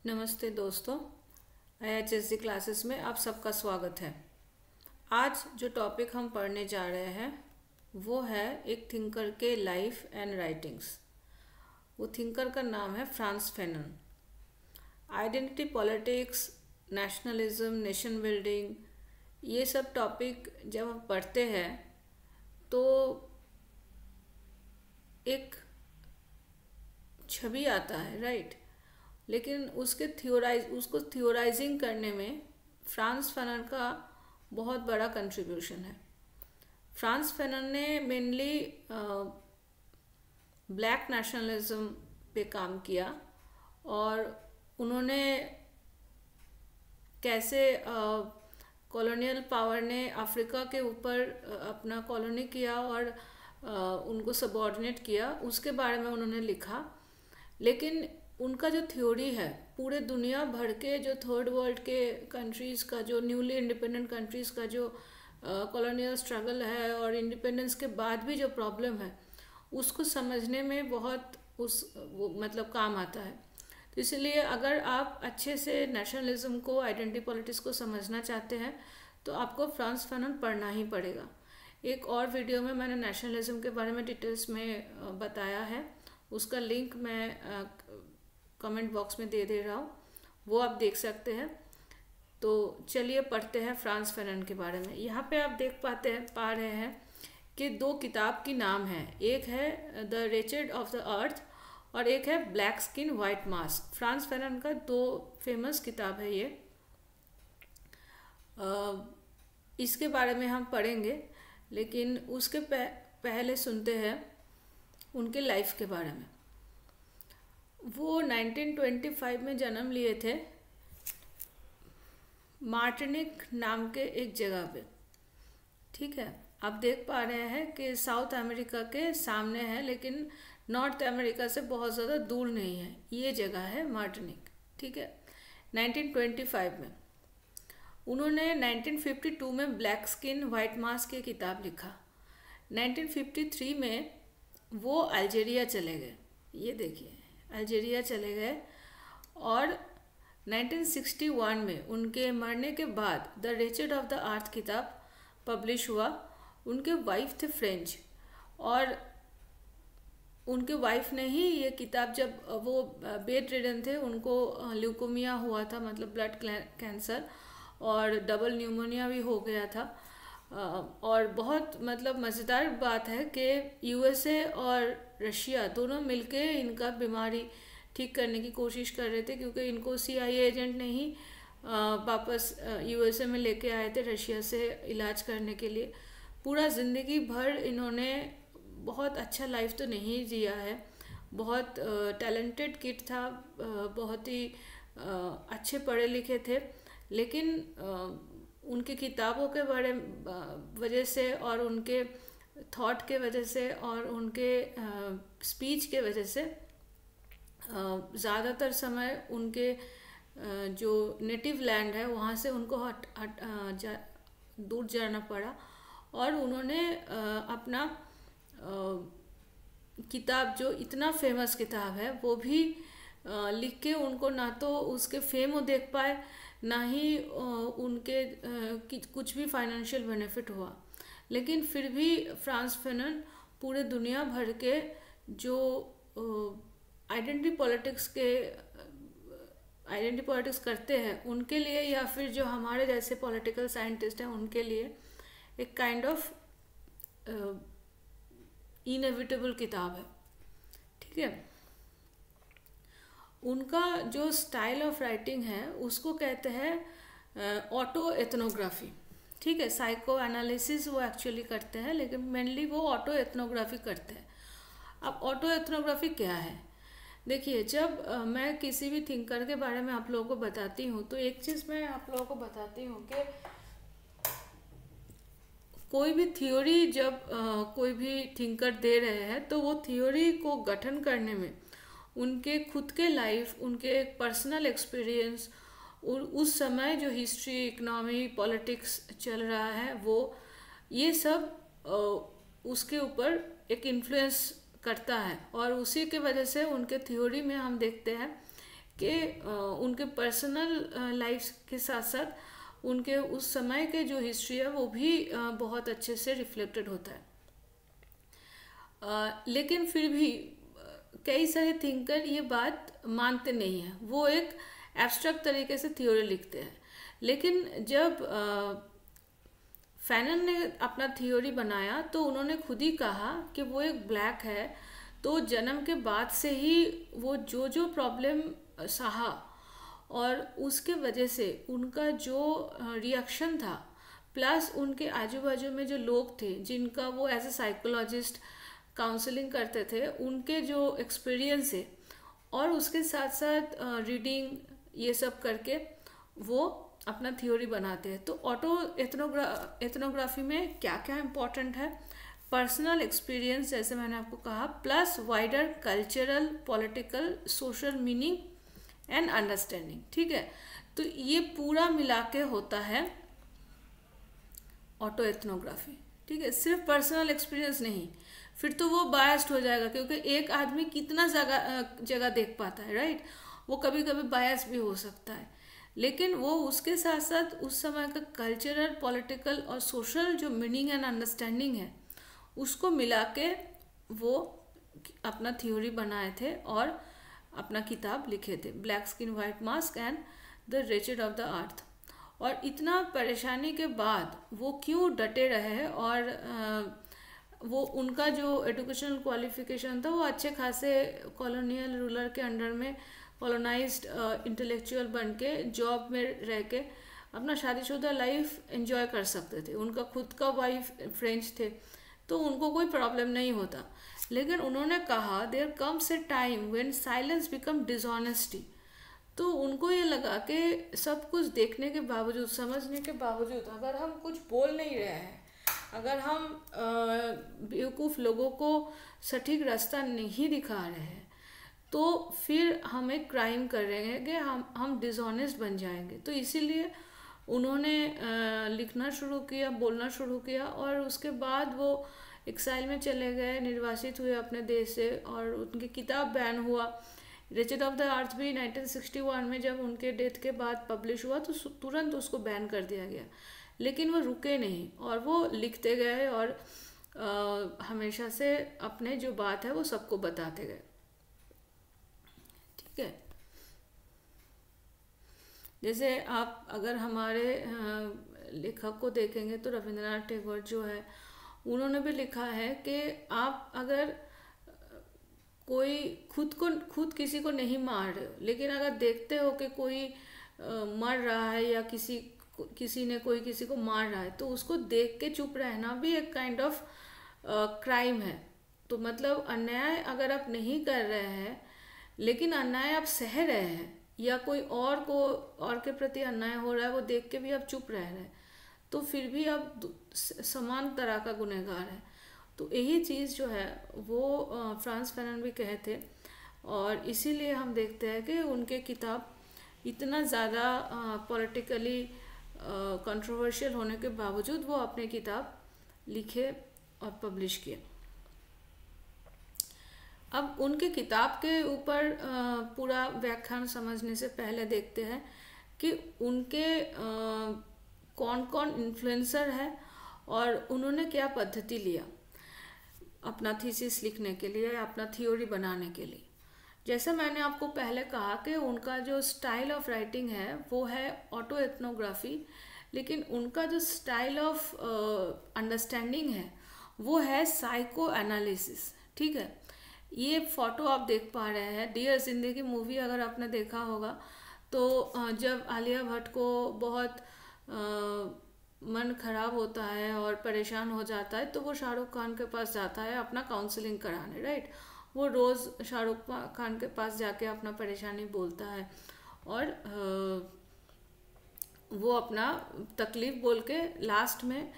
नमस्ते दोस्तों, IHSG classes में आप सबका स्वागत है। आज जो टॉपिक हम पढ़ने जा रहे हैं वो है एक थिंकर के लाइफ एंड राइटिंग्स। वो थिंकर का नाम है France Fanon. Identity politics, nationalism, nation building, ये सब टॉपिक जब हम पढ़ते हैं तो एक छवि आता है, राइट। लेकिन उसको थियोराइजिंग करने में फ्रांस फैनन का बहुत बड़ा कंट्रीब्यूशन है। फ्रांस फैनन ने मेनली ब्लैक नेशनलिज्म पे काम किया और उन्होंने कैसे कॉलोनियल पावर ने अफ्रीका के ऊपर अपना कॉलोनी किया और उनको सबऑर्डिनेट किया, उसके बारे में उन्होंने लिखा। लेकिन उनका जो थ्योरी है पूरे दुनिया भर के जो थर्ड वर्ल्ड के कंट्रीज़ का, जो न्यूली इंडिपेंडेंट कंट्रीज़ का जो कॉलोनियल स्ट्रगल है और इंडिपेंडेंस के बाद भी जो प्रॉब्लम है उसको समझने में बहुत मतलब काम आता है। तो इसलिए अगर आप अच्छे से नेशनलिज्म को, आइडेंटिटी पॉलिटिक्स को समझना चाहते हैं तो आपको फ्रांस फैनन पढ़ना ही पड़ेगा। एक और वीडियो में मैंने नेशनलिज्म के बारे में डिटेल्स में बताया है, उसका लिंक मैं कमेंट बॉक्स में दे रहा हूँ, वो आप देख सकते हैं। तो चलिए पढ़ते हैं फ्रांस फैनन के बारे में। यहाँ पे आप पा रहे हैं कि दो किताब की नाम है, एक है the wretched of the earth और एक है black skin white mask. France Fanon का दो फेमस किताब है ये। इसके बारे में हम पढ़ेंगे, लेकिन उसके पहले सुनते हैं उनके लाइफ के बारे में। वो 1925 में जन्म लिए थे मार्टिनिक नाम के एक जगह पे, ठीक है। आप देख पा रहे हैं कि साउथ अमेरिका के सामने है, लेकिन नॉर्थ अमेरिका से बहुत ज़्यादा दूर नहीं है। ये जगह है मार्टिनिक, ठीक है। 1925 में उन्होंने 1952 में ब्लैक स्किन वाइट मास्क की किताब लिखा। 1953 में वो अल्जीरिया चले गए, ये देखिए अल्जीरिया चले गए। और 1961 में उनके मरने के बाद the wretched of the earth किताब पब्लिश हुआ। उनके वाइफ थे फ्रेंच, और उनके वाइफ ने ही ये किताब, जब वो बेड रिडन थे, उनको ल्यूकोमिया हुआ था, मतलब ब्लड कैंसर, और डबल न्यूमोनिया भी हो गया था। और बहुत मतलब मज़ेदार बात है कि यूएसए और रशिया दोनों मिलके इनका बीमारी ठीक करने की कोशिश कर रहे थे, क्योंकि इनको सीआईए एजेंट ने ही वापस यूएसए में लेके आए थे रशिया से इलाज करने के लिए। पूरा ज़िंदगी भर इन्होंने बहुत अच्छा लाइफ तो नहीं जिया है। बहुत टैलेंटेड किड था, बहुत ही अच्छे पढ़े लिखे थे, लेकिन उनकी किताबों के वजह से और उनके थॉट के वजह से और उनके स्पीच के वजह से ज़्यादातर समय उनके जो नेटिव लैंड है वहाँ से उनको दूर जाना पड़ा। और उन्होंने अपना किताब, जो इतना फेमस किताब है, वो भी लिख के उनको ना तो उसके फेम वो देख पाए, ना ही उनके कुछ भी फाइनेंशियल बेनिफिट हुआ। लेकिन फिर भी फ्रांस फैनन पूरे दुनिया भर के जो आइडेंटिटी पॉलिटिक्स करते हैं उनके लिए, या फिर जो हमारे जैसे पॉलिटिकल साइंटिस्ट हैं उनके लिए एक काइंड ऑफ इनएविटेबल किताब है, ठीक है। उनका जो स्टाइल ऑफ राइटिंग है उसको कहते हैं ऑटो एथनोग्राफी, ठीक है। साइको एनालिसिस वो एक्चुअली करते हैं, लेकिन मेनली वो ऑटो एथनोग्राफी करते हैं। अब ऑटो एथनोग्राफी क्या है? देखिए, जब मैं किसी भी थिंकर के बारे में आप लोगों को बताती हूँ तो एक चीज़ मैं आप लोगों को बताती हूँ कि कोई भी थ्योरी जब कोई भी थिंकर दे रहे हैं तो वो थ्योरी को गठन करने में उनके खुद के लाइफ, उनके पर्सनल एक्सपीरियंस, उस समय जो हिस्ट्री, इकोनॉमी, पॉलिटिक्स चल रहा है, वो ये सब उसके ऊपर एक इन्फ्लुएंस करता है। और उसी के वजह से उनके थ्योरी में हम देखते हैं कि उनके पर्सनल लाइफ के साथ साथ उनके उस समय के जो हिस्ट्री है वो भी बहुत अच्छे से रिफ्लेक्टेड होता है। लेकिन फिर भी कई सारे थिंकर ये बात मानते नहीं हैं, वो एक एब्स्ट्रैक्ट तरीके से थ्योरी लिखते हैं। लेकिन जब फैनन ने अपना थ्योरी बनाया तो उन्होंने खुद ही कहा कि वो एक ब्लैक है, तो जन्म के बाद से ही वो जो जो प्रॉब्लम सहा और उसके वजह से उनका जो रिएक्शन था, प्लस उनके आजू बाजू में जो लोग थे जिनका वो एज ए साइकोलॉजिस्ट काउंसलिंग करते थे, उनके जो एक्सपीरियंस है और उसके साथ साथ रीडिंग ये सब करके वो अपना थ्योरी बनाते हैं। तो ऑटो एथनोग्राफी में क्या क्या इम्पोर्टेंट है, पर्सनल एक्सपीरियंस जैसे मैंने आपको कहा, plus wider cultural, political, social meaning and understanding. ठीक है, तो ये पूरा मिला के होता है ऑटो एथनोग्राफी। ठीक है, सिर्फ पर्सनल एक्सपीरियंस नहीं, फिर तो वो बायस्ड हो जाएगा, क्योंकि एक आदमी कितना जगह देख पाता है, राइट। वो कभी कभी बायस भी हो सकता है, लेकिन वो उसके साथ साथ उस समय का कल्चरल, पॉलिटिकल और सोशल जो मीनिंग एंड अंडरस्टैंडिंग है उसको मिला के वो अपना थ्योरी बनाए थे और अपना किताब लिखे थे, black skin white mask and the Richard of the earth. और इतना परेशानी के बाद वो क्यों डटे रहे, और वो उनका जो एजुकेशनल क्वालिफिकेशन था वो अच्छे खासे कॉलोनियल रूलर के अंडर में कॉलोनाइज्ड इंटेलेक्चुअल बन के जॉब में रह के अपना शादीशुदा लाइफ एंजॉय कर सकते थे। उनका खुद का वाइफ फ्रेंच थे, तो उनको कोई प्रॉब्लम नहीं होता। लेकिन उन्होंने कहा there comes a time when silence become dishonesty. तो उनको ये लगा कि सब कुछ देखने के बावजूद, समझने के बावजूद, अगर हम कुछ बोल नहीं रहे हैं, अगर हम बेवकूफ़ लोगों को सटीक रास्ता नहीं दिखा रहे हैं, तो फिर हम एक क्राइम कर रहे हैं कि हम डिसऑनेस्ट बन जाएंगे। तो इसीलिए उन्होंने लिखना शुरू किया, बोलना शुरू किया, और उसके बाद वो एक्साइल में चले गए, निर्वासित हुए अपने देश से, और उनकी किताब बैन हुआ। रिचर्ड ऑफ द अर्थ भी 1961 में जब उनके डेथ के बाद पब्लिश हुआ तो तुरंत उसको बैन कर दिया गया। लेकिन वो रुके नहीं और वो लिखते गए और हमेशा से अपने जो बात है वो सबको बताते गए। ठीक है, जैसे आप अगर हमारे लेखक को देखेंगे तो रविंद्रनाथ टैगोर जो है, उन्होंने भी लिखा है कि आप अगर कोई खुद किसी को नहीं मार रहे हो, लेकिन अगर देखते हो कि कोई मर रहा है या किसी ने कोई किसी को मार रहा है, तो उसको देख के चुप रहना भी एक काइंड ऑफ क्राइम है। तो मतलब अन्याय अगर आप नहीं कर रहे हैं, लेकिन अन्याय आप सह रहे हैं, या कोई और के प्रति अन्याय हो रहा है वो देख के भी आप चुप रह रहे हैं, तो फिर भी आप समान तरह का गुनहगार है। तो यही चीज़ जो है वो फ्रांस फैनन भी कहे थे, और इसीलिए हम देखते हैं कि उनके किताब इतना ज़्यादा पॉलिटिकली कंट्रोवर्शियल होने के बावजूद वो अपने किताब लिखे और पब्लिश किए। अब उनके किताब के ऊपर पूरा व्याख्यान समझने से पहले देखते हैं कि उनके कौन कौन इन्फ्लुएंसर है और उन्होंने क्या पद्धति लिया अपना थीसिस लिखने के लिए, अपना थ्योरी बनाने के लिए। जैसे मैंने आपको पहले कहा कि उनका जो स्टाइल ऑफ राइटिंग है वो है ऑटो एथनोग्राफी, लेकिन उनका जो स्टाइल ऑफ अंडरस्टैंडिंग है वो है साइको एनालिसिस। ठीक है, ये फोटो आप देख पा रहे हैं, डियर जिंदगी मूवी अगर आपने देखा होगा तो जब आलिया भट्ट को बहुत मन खराब होता है और परेशान हो जाता है तो वो शाहरुख खान के पास जाता है अपना काउंसलिंग कराने, राइट। वो रोज़ शाहरुख खान के पास जाके अपना परेशानी बोलता है और वो अपना तकलीफ़ बोल के लास्ट में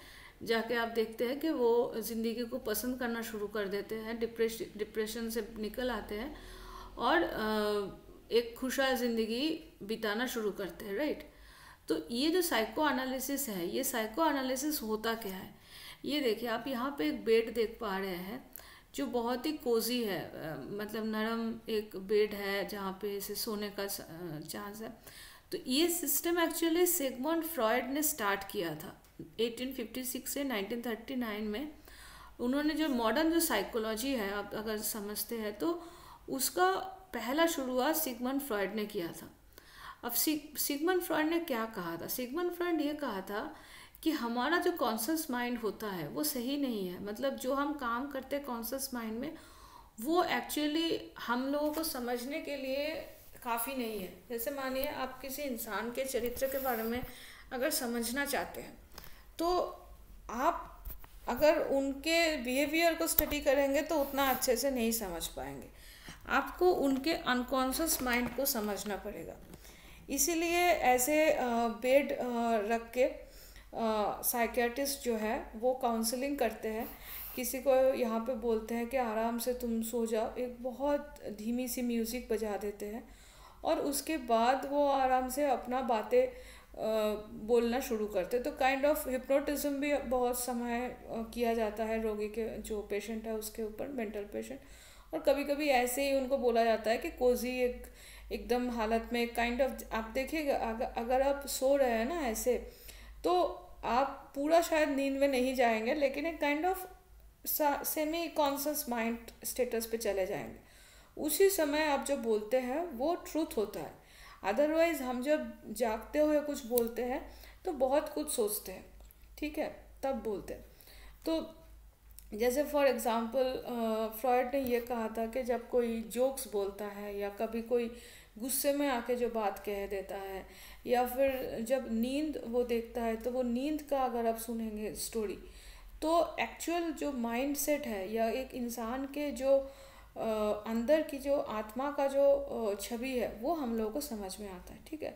जाके आप देखते हैं कि वो ज़िंदगी को पसंद करना शुरू कर देते हैं, डिप्रेशन से निकल आते हैं और एक खुशहाल ज़िंदगी बिताना शुरू करते हैं, राइट। तो ये जो साइको एनालिसिस है, ये साइको एनालिसिस होता क्या है, ये देखिए आप यहाँ पे एक बेड देख पा रहे हैं जो बहुत ही कोजी है, मतलब नरम एक बेड है जहाँ पे इसे सोने का चांस है। तो ये सिस्टम एक्चुअली सिगमंड फ्रॉयड ने स्टार्ट किया था 1856 से 1939 में। उन्होंने जो मॉडर्न जो साइकोलॉजी है, आप अगर समझते हैं तो उसका पहला शुरुआत सिगमंड फ्रॉयड ने किया था। अब सिगमंड फ्रॉयड ने क्या कहा था? सिगमंड फ्रॉयड ये कहा था कि हमारा जो कॉन्शियस माइंड होता है वो सही नहीं है। मतलब जो हम काम करते हैं कॉन्शियस माइंड में, वो एक्चुअली हम लोगों को समझने के लिए काफ़ी नहीं है। जैसे मानिए आप किसी इंसान के चरित्र के बारे में अगर समझना चाहते हैं, तो आप अगर उनके बिहेवियर को स्टडी करेंगे तो उतना अच्छे से नहीं समझ पाएंगे। आपको उनके अनकॉन्शियस माइंड को समझना पड़ेगा। इसीलिए ऐसे बेड रख के साइकियाट्रिस्ट जो है वो काउंसलिंग करते हैं। किसी को यहाँ पे बोलते हैं कि आराम से तुम सो जाओ, एक बहुत धीमी सी म्यूज़िक बजा देते हैं और उसके बाद वो आराम से अपना बातें बोलना शुरू करते। तो काइंड ऑफ हिप्नोटिज्म भी बहुत समय किया जाता है रोगी के, जो पेशेंट है उसके ऊपर, मेंटल पेशेंट। और कभी कभी ऐसे ही उनको बोला जाता है कि कोजी एकदम हालत में काइंड ऑफ, आप देखिएगा अगर आप सो रहे हैं ना ऐसे, तो आप पूरा शायद नींद में नहीं जाएंगे, लेकिन एक kind of semi conscious mind status पे चले जाएंगे। उसी समय आप जो बोलते हैं वो ट्रूथ होता है। अदरवाइज हम जब जागते हुए कुछ बोलते हैं तो बहुत कुछ सोचते हैं, ठीक है, तब बोलते हैं। तो जैसे फॉर एग्जांपल फ्रॉयड ने ये कहा था कि जब कोई जोक्स बोलता है या कभी कोई गुस्से में आके जो बात कह देता है, या फिर जब नींद वो देखता है, तो वो नींद का अगर आप सुनेंगे स्टोरी, तो एक्चुअल जो माइंड सेट है या एक इंसान के जो अंदर की जो आत्मा का जो छवि है वो हम लोगों को समझ में आता है, ठीक है।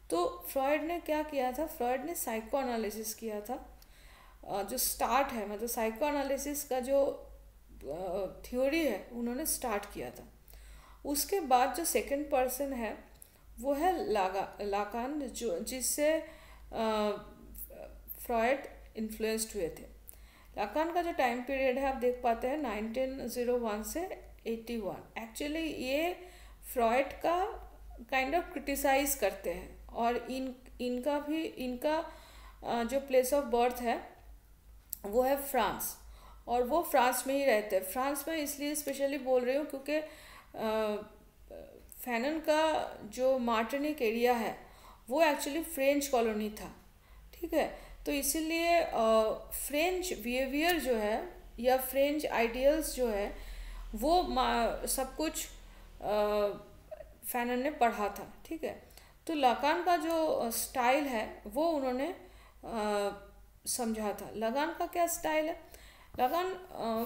तो फ्रॉयड ने क्या किया था? फ्रॉयड ने साइको एनालिसिस किया था। जो स्टार्ट है, मतलब साइको एनालिसिस का जो थ्योरी है उन्होंने स्टार्ट किया था। उसके बाद जो सेकंड पर्सन है वो है लाकान, जो जिससे फ्रॉयड इन्फ्लुएंस्ड हुए थे। लाकान का जो टाइम पीरियड है आप देख पाते हैं 1901 से 81। एक्चुअली ये फ्रॉयड का काइंड ऑफ क्रिटिसाइज करते हैं, और इनका जो प्लेस ऑफ बर्थ है वो है फ्रांस, और वो फ्रांस में ही रहते हैं। फ्रांस में इसलिए स्पेशली बोल रही हूँ क्योंकि फैनन का जो मार्टिनिक एरिया है वो एक्चुअली फ्रेंच कॉलोनी था, ठीक है। तो इसीलिए फ्रेंच बिहेवियर जो है या फ्रेंच आइडियल्स जो है वो सब कुछ फैनन ने पढ़ा था, ठीक है। तो लाकान का जो स्टाइल है वो उन्होंने समझा था। लाकान का क्या स्टाइल है? लाकान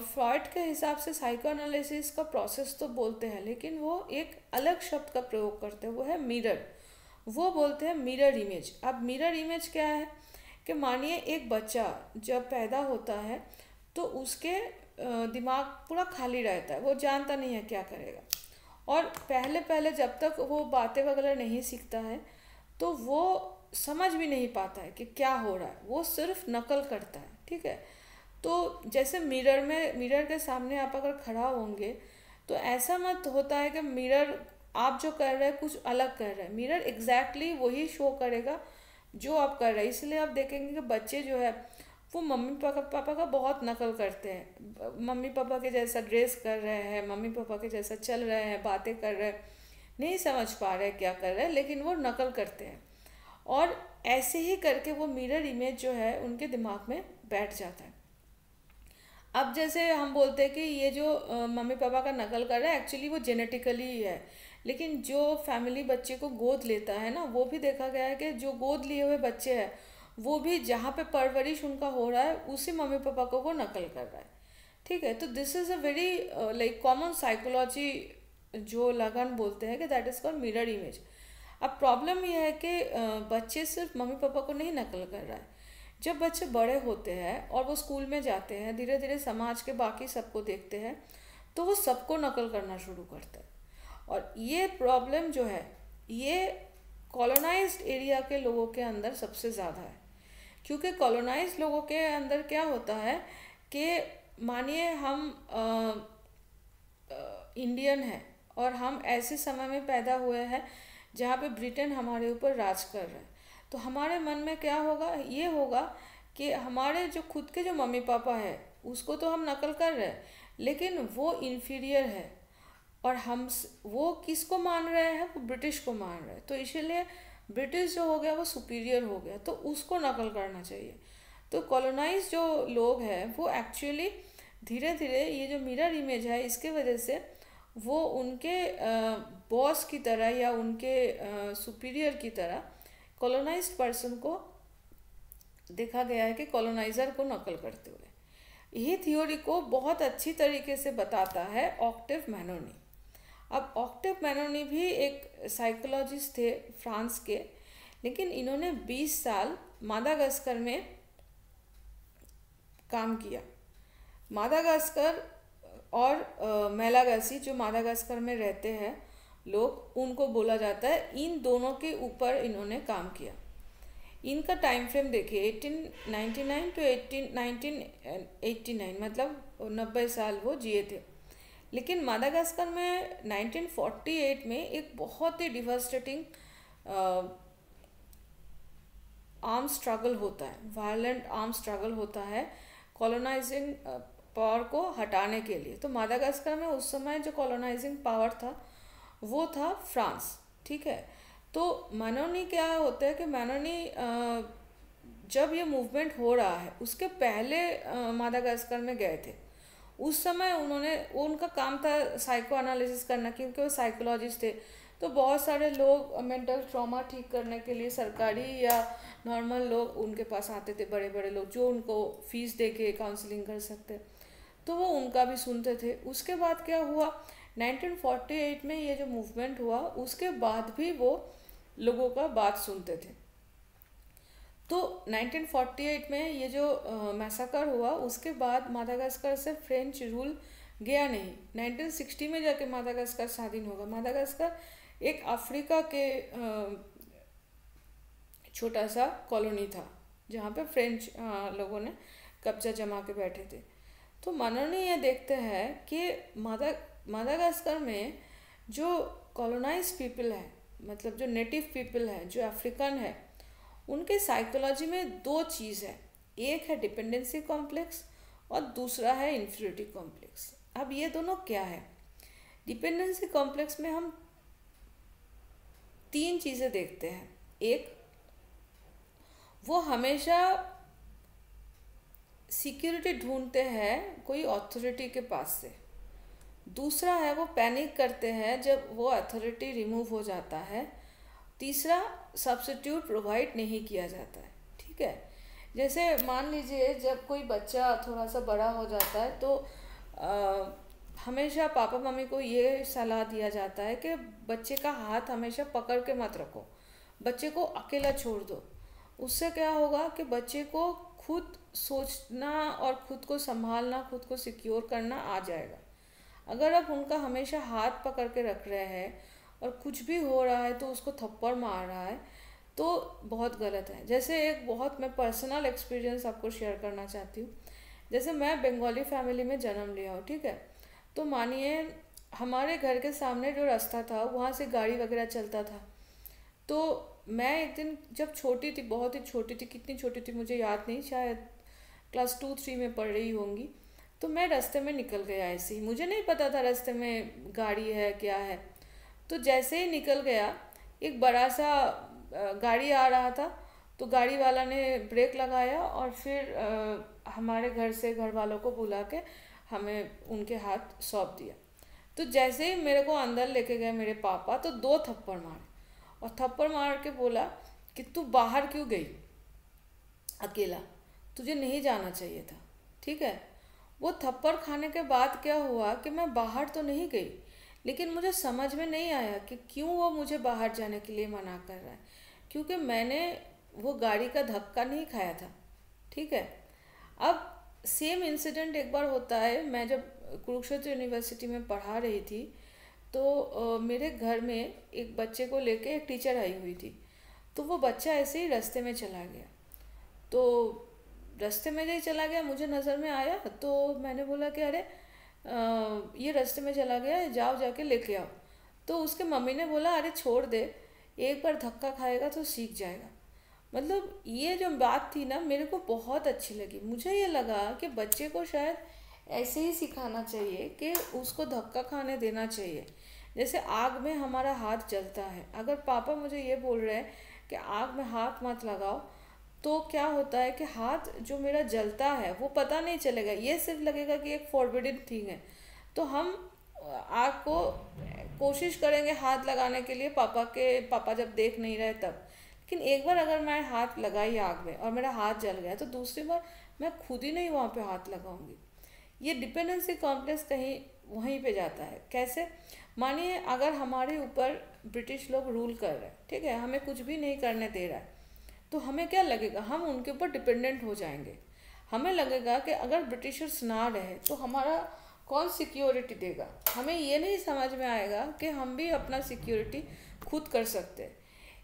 फ्रॉयड के हिसाब से साइको एनालिसिस का प्रोसेस तो बोलते हैं, लेकिन वो एक अलग शब्द का प्रयोग करते हैं, वो है मिरर। वो बोलते हैं मिरर इमेज। अब मिरर इमेज क्या है कि मानिए एक बच्चा जब पैदा होता है तो उसके दिमाग पूरा खाली रहता है, वो जानता नहीं है क्या करेगा, और पहले पहले जब तक वो बातें वगैरह नहीं सीखता है तो वो समझ भी नहीं पाता है कि क्या हो रहा है, वो सिर्फ नकल करता है, ठीक है। तो जैसे मिरर के सामने आप अगर खड़ा होंगे तो ऐसा मत होता है कि मिरर आप जो कर रहे हैं कुछ अलग कर रहे हैं, मिरर एग्जैक्टली वही शो करेगा जो आप कर रहे हैं। इसलिए आप देखेंगे कि बच्चे जो है वो मम्मी पापा का बहुत नकल करते हैं, मम्मी पापा के जैसा ड्रेस कर रहे हैं, मम्मी पापा के जैसा चल रहे हैं, बातें कर रहे हैं, नहीं समझ पा रहे हैं क्या कर रहे हैं, लेकिन वो नकल करते हैं। और ऐसे ही करके वो मिरर इमेज जो है उनके दिमाग में बैठ जाता है। अब जैसे हम बोलते हैं कि ये जो मम्मी पापा का नकल कर रहा है एक्चुअली वो जेनेटिकली ही है, लेकिन जो फैमिली बच्चे को गोद लेता है ना, वो भी देखा गया है कि जो गोद लिए हुए बच्चे हैं वो भी जहाँ पे परवरिश उनका हो रहा है उसी मम्मी पापा को वो नकल कर रहा है, ठीक है। तो this is a very like common psychology जो लगन बोलते हैं कि that is called mirror image. अब प्रॉब्लम यह है कि बच्चे सिर्फ मम्मी पापा को नहीं नकल कर रहा है। जब बच्चे बड़े होते हैं और वो स्कूल में जाते हैं, धीरे धीरे समाज के बाकी सबको देखते हैं, तो वो सबको नकल करना शुरू करते हैं। और ये प्रॉब्लम जो है ये कॉलोनाइज्ड एरिया के लोगों के अंदर सबसे ज़्यादा है, क्योंकि कॉलोनाइज्ड लोगों के अंदर क्या होता है कि मानिए हम इंडियन हैं और हम ऐसे समय में पैदा हुए हैं जहाँ पे ब्रिटेन हमारे ऊपर राज कर रहा है, तो हमारे मन में क्या होगा, ये होगा कि हमारे जो खुद के जो मम्मी पापा है उसको तो हम नकल कर रहे हैं, लेकिन वो इन्फीरियर है और वो किसको मान रहे हैं, वो ब्रिटिश को मान रहे हैं, तो इसीलिए ब्रिटिश जो हो गया वो सुपीरियर हो गया, तो उसको नकल करना चाहिए। तो कॉलोनाइज जो लोग हैं वो एक्चुअली धीरे धीरे ये जो मिरर इमेज है इसके वजह से वो उनके बॉस की तरह या उनके सुपीरियर की तरह कॉलोनाइज्ड पर्सन को देखा गया है कि कॉलोनाइजर को नकल करते हुए। यही थ्योरी को बहुत अच्छी तरीके से बताता है ऑक्टेव मैनोनी। अब ऑक्टेव मैनोनी भी एक साइकोलॉजिस्ट थे फ्रांस के, लेकिन इन्होंने 20 साल मादागास्कर में काम किया। मादागास्कर और मेलागासी जो मादागास्कर में रहते हैं लोग, उनको बोला जाता है, इन दोनों के ऊपर इन्होंने काम किया। इनका टाइम फ्रेम देखिए 1899 टू 1989, मतलब 90 साल वो जिए थे। लेकिन मादागास्कर में 1948 में एक बहुत ही डिवास्टेटिंग आर्म स्ट्रगल होता है, वायलेंट आर्म स्ट्रगल होता है कॉलोनाइजिंग पावर को हटाने के लिए। तो मादागास्कर में उस समय जो कॉलोनाइजिंग पावर था वो था फ्रांस, ठीक है। तो मैनोनी क्या होता है कि मैनोनी जब ये मूवमेंट हो रहा है उसके पहले मादागास्कर में गए थे। उस समय उनका काम था साइको एनालिसिस करना, क्योंकि वो साइकोलॉजिस्ट थे। तो बहुत सारे लोग मेंटल ट्रॉमा ठीक करने के लिए सरकारी या नॉर्मल लोग उनके पास आते थे, बड़े बड़े लोग जो उनको फीस दे के काउंसलिंग कर सकते, तो वो उनका भी सुनते थे। उसके बाद क्या हुआ, 1948 में ये जो मूवमेंट हुआ उसके बाद भी वो लोगों का बात सुनते थे। तो 1948 में ये जो मैसाकर हुआ उसके बाद मादागास्कर से फ्रेंच रूल गया नहीं। 1960 में जाके मादागास्कर स्वाधीन होगा। मादागास्कर एक अफ्रीका के छोटा सा कॉलोनी था जहाँ पे फ्रेंच लोगों ने कब्जा जमा के बैठे थे। तो मैनोनी ये देखते हैं कि मादागास्कर में जो कॉलोनाइज पीपल है, मतलब जो नेटिव पीपल है, जो अफ्रीकन है, उनके साइकोलॉजी में दो चीज़ है। एक है डिपेंडेंसी कॉम्प्लेक्स और दूसरा है इन्फीरियरिटी कॉम्प्लेक्स। अब ये दोनों क्या है? डिपेंडेंसी कॉम्प्लेक्स में हम तीन चीज़ें देखते हैं। एक, वो हमेशा सिक्योरिटी ढूंढते हैं कोई अथॉरिटी के पास से। दूसरा है वो पैनिक करते हैं जब वो अथॉरिटी रिमूव हो जाता है। तीसरा, सब्स्टिट्यूट प्रोवाइड नहीं किया जाता है, ठीक है। जैसे मान लीजिए जब कोई बच्चा थोड़ा सा बड़ा हो जाता है तो हमेशा पापा मम्मी को ये सलाह दिया जाता है कि बच्चे का हाथ हमेशा पकड़ के मत रखो, बच्चे को अकेला छोड़ दो। उससे क्या होगा कि बच्चे को खुद सोचना और खुद को संभालना, खुद को सिक्योर करना आ जाएगा। अगर आप उनका हमेशा हाथ पकड़ के रख रहे हैं और कुछ भी हो रहा है तो उसको थप्पड़ मार रहा है, तो बहुत गलत है। जैसे एक बहुत मैं पर्सनल एक्सपीरियंस आपको शेयर करना चाहती हूँ। जैसे मैं बंगाली फैमिली में जन्म लिया हूँ, ठीक है। तो मानिए हमारे घर के सामने जो रास्ता था वहाँ से गाड़ी वगैरह चलता था। तो मैं एक दिन जब छोटी थी, बहुत ही छोटी थी, कितनी छोटी थी मुझे याद नहीं, शायद क्लास 2-3 में पढ़ रही होंगी। तो मैं रास्ते में निकल गया ऐसे ही, मुझे नहीं पता था रास्ते में गाड़ी है क्या है। तो जैसे ही निकल गया, एक बड़ा सा गाड़ी आ रहा था, तो गाड़ी वाला ने ब्रेक लगाया और फिर हमारे घर से घर वालों को बुला के हमें उनके हाथ सौंप दिया। तो जैसे ही मेरे को अंदर लेके गए मेरे पापा, तो 2 थप्पड़ मारे और थप्पड़ मार के बोला कि तू बाहर क्यों गई अकेला, तुझे नहीं जाना चाहिए था, ठीक है। वो थप्पड़ खाने के बाद क्या हुआ कि मैं बाहर तो नहीं गई, लेकिन मुझे समझ में नहीं आया कि क्यों वो मुझे बाहर जाने के लिए मना कर रहा है, क्योंकि मैंने वो गाड़ी का धक्का नहीं खाया था, ठीक है। अब सेम इंसिडेंट एक बार होता है, मैं जब कुरुक्षेत्र यूनिवर्सिटी में पढ़ा रही थी तो मेरे घर में एक बच्चे को लेके एक टीचर आई हुई थी। तो वो बच्चा ऐसे ही रास्ते में चला गया। तो रास्ते में ही चला गया, मुझे नज़र में आया तो मैंने बोला कि अरे ये रास्ते में चला गया है, जाओ जाके लेके आओ। तो उसके मम्मी ने बोला अरे छोड़ दे, एक बार धक्का खाएगा तो सीख जाएगा। मतलब ये जो बात थी ना मेरे को बहुत अच्छी लगी। मुझे ये लगा कि बच्चे को शायद ऐसे ही सिखाना चाहिए कि उसको धक्का खाने देना चाहिए। जैसे आग में हमारा हाथ जलता है, अगर पापा मुझे ये बोल रहे हैं कि आग में हाथ मत लगाओ, तो क्या होता है कि हाथ जो मेरा जलता है वो पता नहीं चलेगा, ये सिर्फ लगेगा कि एक फॉरबिडन थिंग है। तो हम आग को कोशिश करेंगे हाथ लगाने के लिए, पापा जब देख नहीं रहे तब। लेकिन एक बार अगर मैं हाथ लगाई आग में और मेरा हाथ जल गया तो दूसरी बार मैं खुद ही नहीं वहाँ पे हाथ लगाऊंगी। ये डिपेंडेंसी कॉम्प्लेक्स कहीं वहीं पे जाता है। कैसे? मानिए अगर हमारे ऊपर ब्रिटिश लोग रूल कर रहे हैं, ठीक है, हमें कुछ भी नहीं करने दे रहा है, तो हमें क्या लगेगा, हम उनके ऊपर डिपेंडेंट हो जाएंगे। हमें लगेगा कि अगर ब्रिटिशर्स ना रहे तो हमारा कौन सिक्योरिटी देगा। हमें ये नहीं समझ में आएगा कि हम भी अपना सिक्योरिटी खुद कर सकते हैं।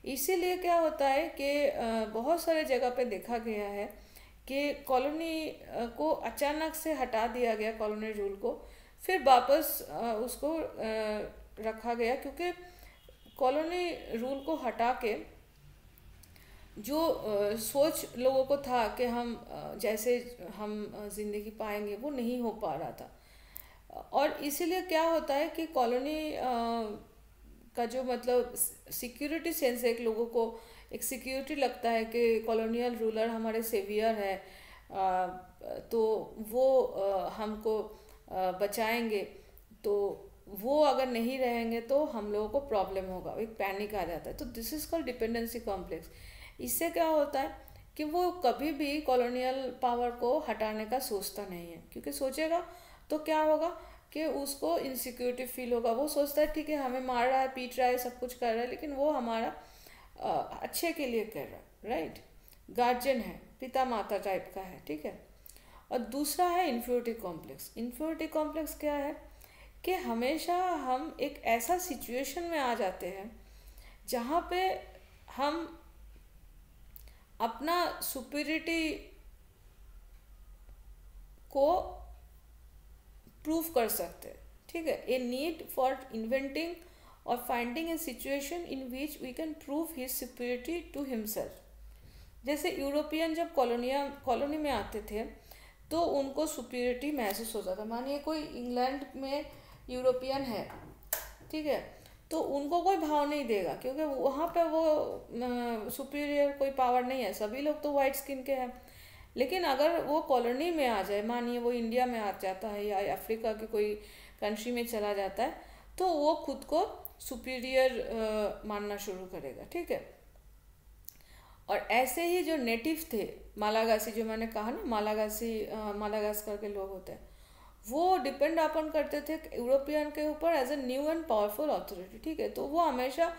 इसीलिए क्या होता है कि बहुत सारे जगह पे देखा गया है कि कॉलोनी को अचानक से हटा दिया गया, कॉलोनी रूल को, फिर वापस उसको रखा गया, क्योंकि कॉलोनी रूल को हटा के जो सोच लोगों को था कि हम जैसे हम ज़िंदगी पाएंगे वो नहीं हो पा रहा था। और इसीलिए क्या होता है कि कॉलोनी का जो मतलब सिक्योरिटी सेंस है, एक लोगों को एक सिक्योरिटी लगता है कि कॉलोनियल रूलर हमारे सेवियर है, तो वो हमको बचाएंगे, तो वो अगर नहीं रहेंगे तो हम लोगों को प्रॉब्लम होगा, एक पैनिक आ जाता है। तो this is called dependency complex. इससे क्या होता है कि वो कभी भी कॉलोनियल पावर को हटाने का सोचता नहीं है, क्योंकि सोचेगा तो क्या होगा कि उसको इनसिक्योरिटी फील होगा। वो सोचता है ठीक है हमें मार रहा है, पीट रहा है, सब कुछ कर रहा है, लेकिन वो हमारा अच्छे के लिए कर रहा है, राइट। गार्जियन है, पिता माता टाइप का है, ठीक है। और दूसरा है इन्फीरियरिटी कॉम्प्लेक्स। इन्फीरियरिटी कॉम्प्लेक्स क्या है कि हमेशा हम एक ऐसा सिचुएशन में आ जाते हैं जहाँ पे हम अपना सुपीरियरिटी को प्रूव कर सकते हैं, ठीक है। ए नीड फॉर इन्वेंटिंग और finding a situation in which we can prove his superiority to himself. जैसे यूरोपियन जब कॉलोनी में आते थे तो उनको सुपीरियरिटी महसूस होता था। मानिए कोई इंग्लैंड में यूरोपियन है, ठीक है, तो उनको कोई भाव नहीं देगा, क्योंकि वहाँ पे वो सुपीरियर कोई पावर नहीं है, सभी लोग तो वाइट स्किन के हैं। लेकिन अगर वो कॉलोनी में आ जाए, मानिए वो इंडिया में आ जाता है या अफ्रीका की कोई कंट्री में चला जाता है, तो वो खुद को सुपीरियर मानना शुरू करेगा, ठीक है। और ऐसे ही जो नेटिव थे मालागासी, जो मैंने कहा ना मालागास्कर के लोग होते हैं, वो डिपेंड अपन करते थे यूरोपियन के ऊपर as a new and powerful authority, ठीक है। तो वो हमेशा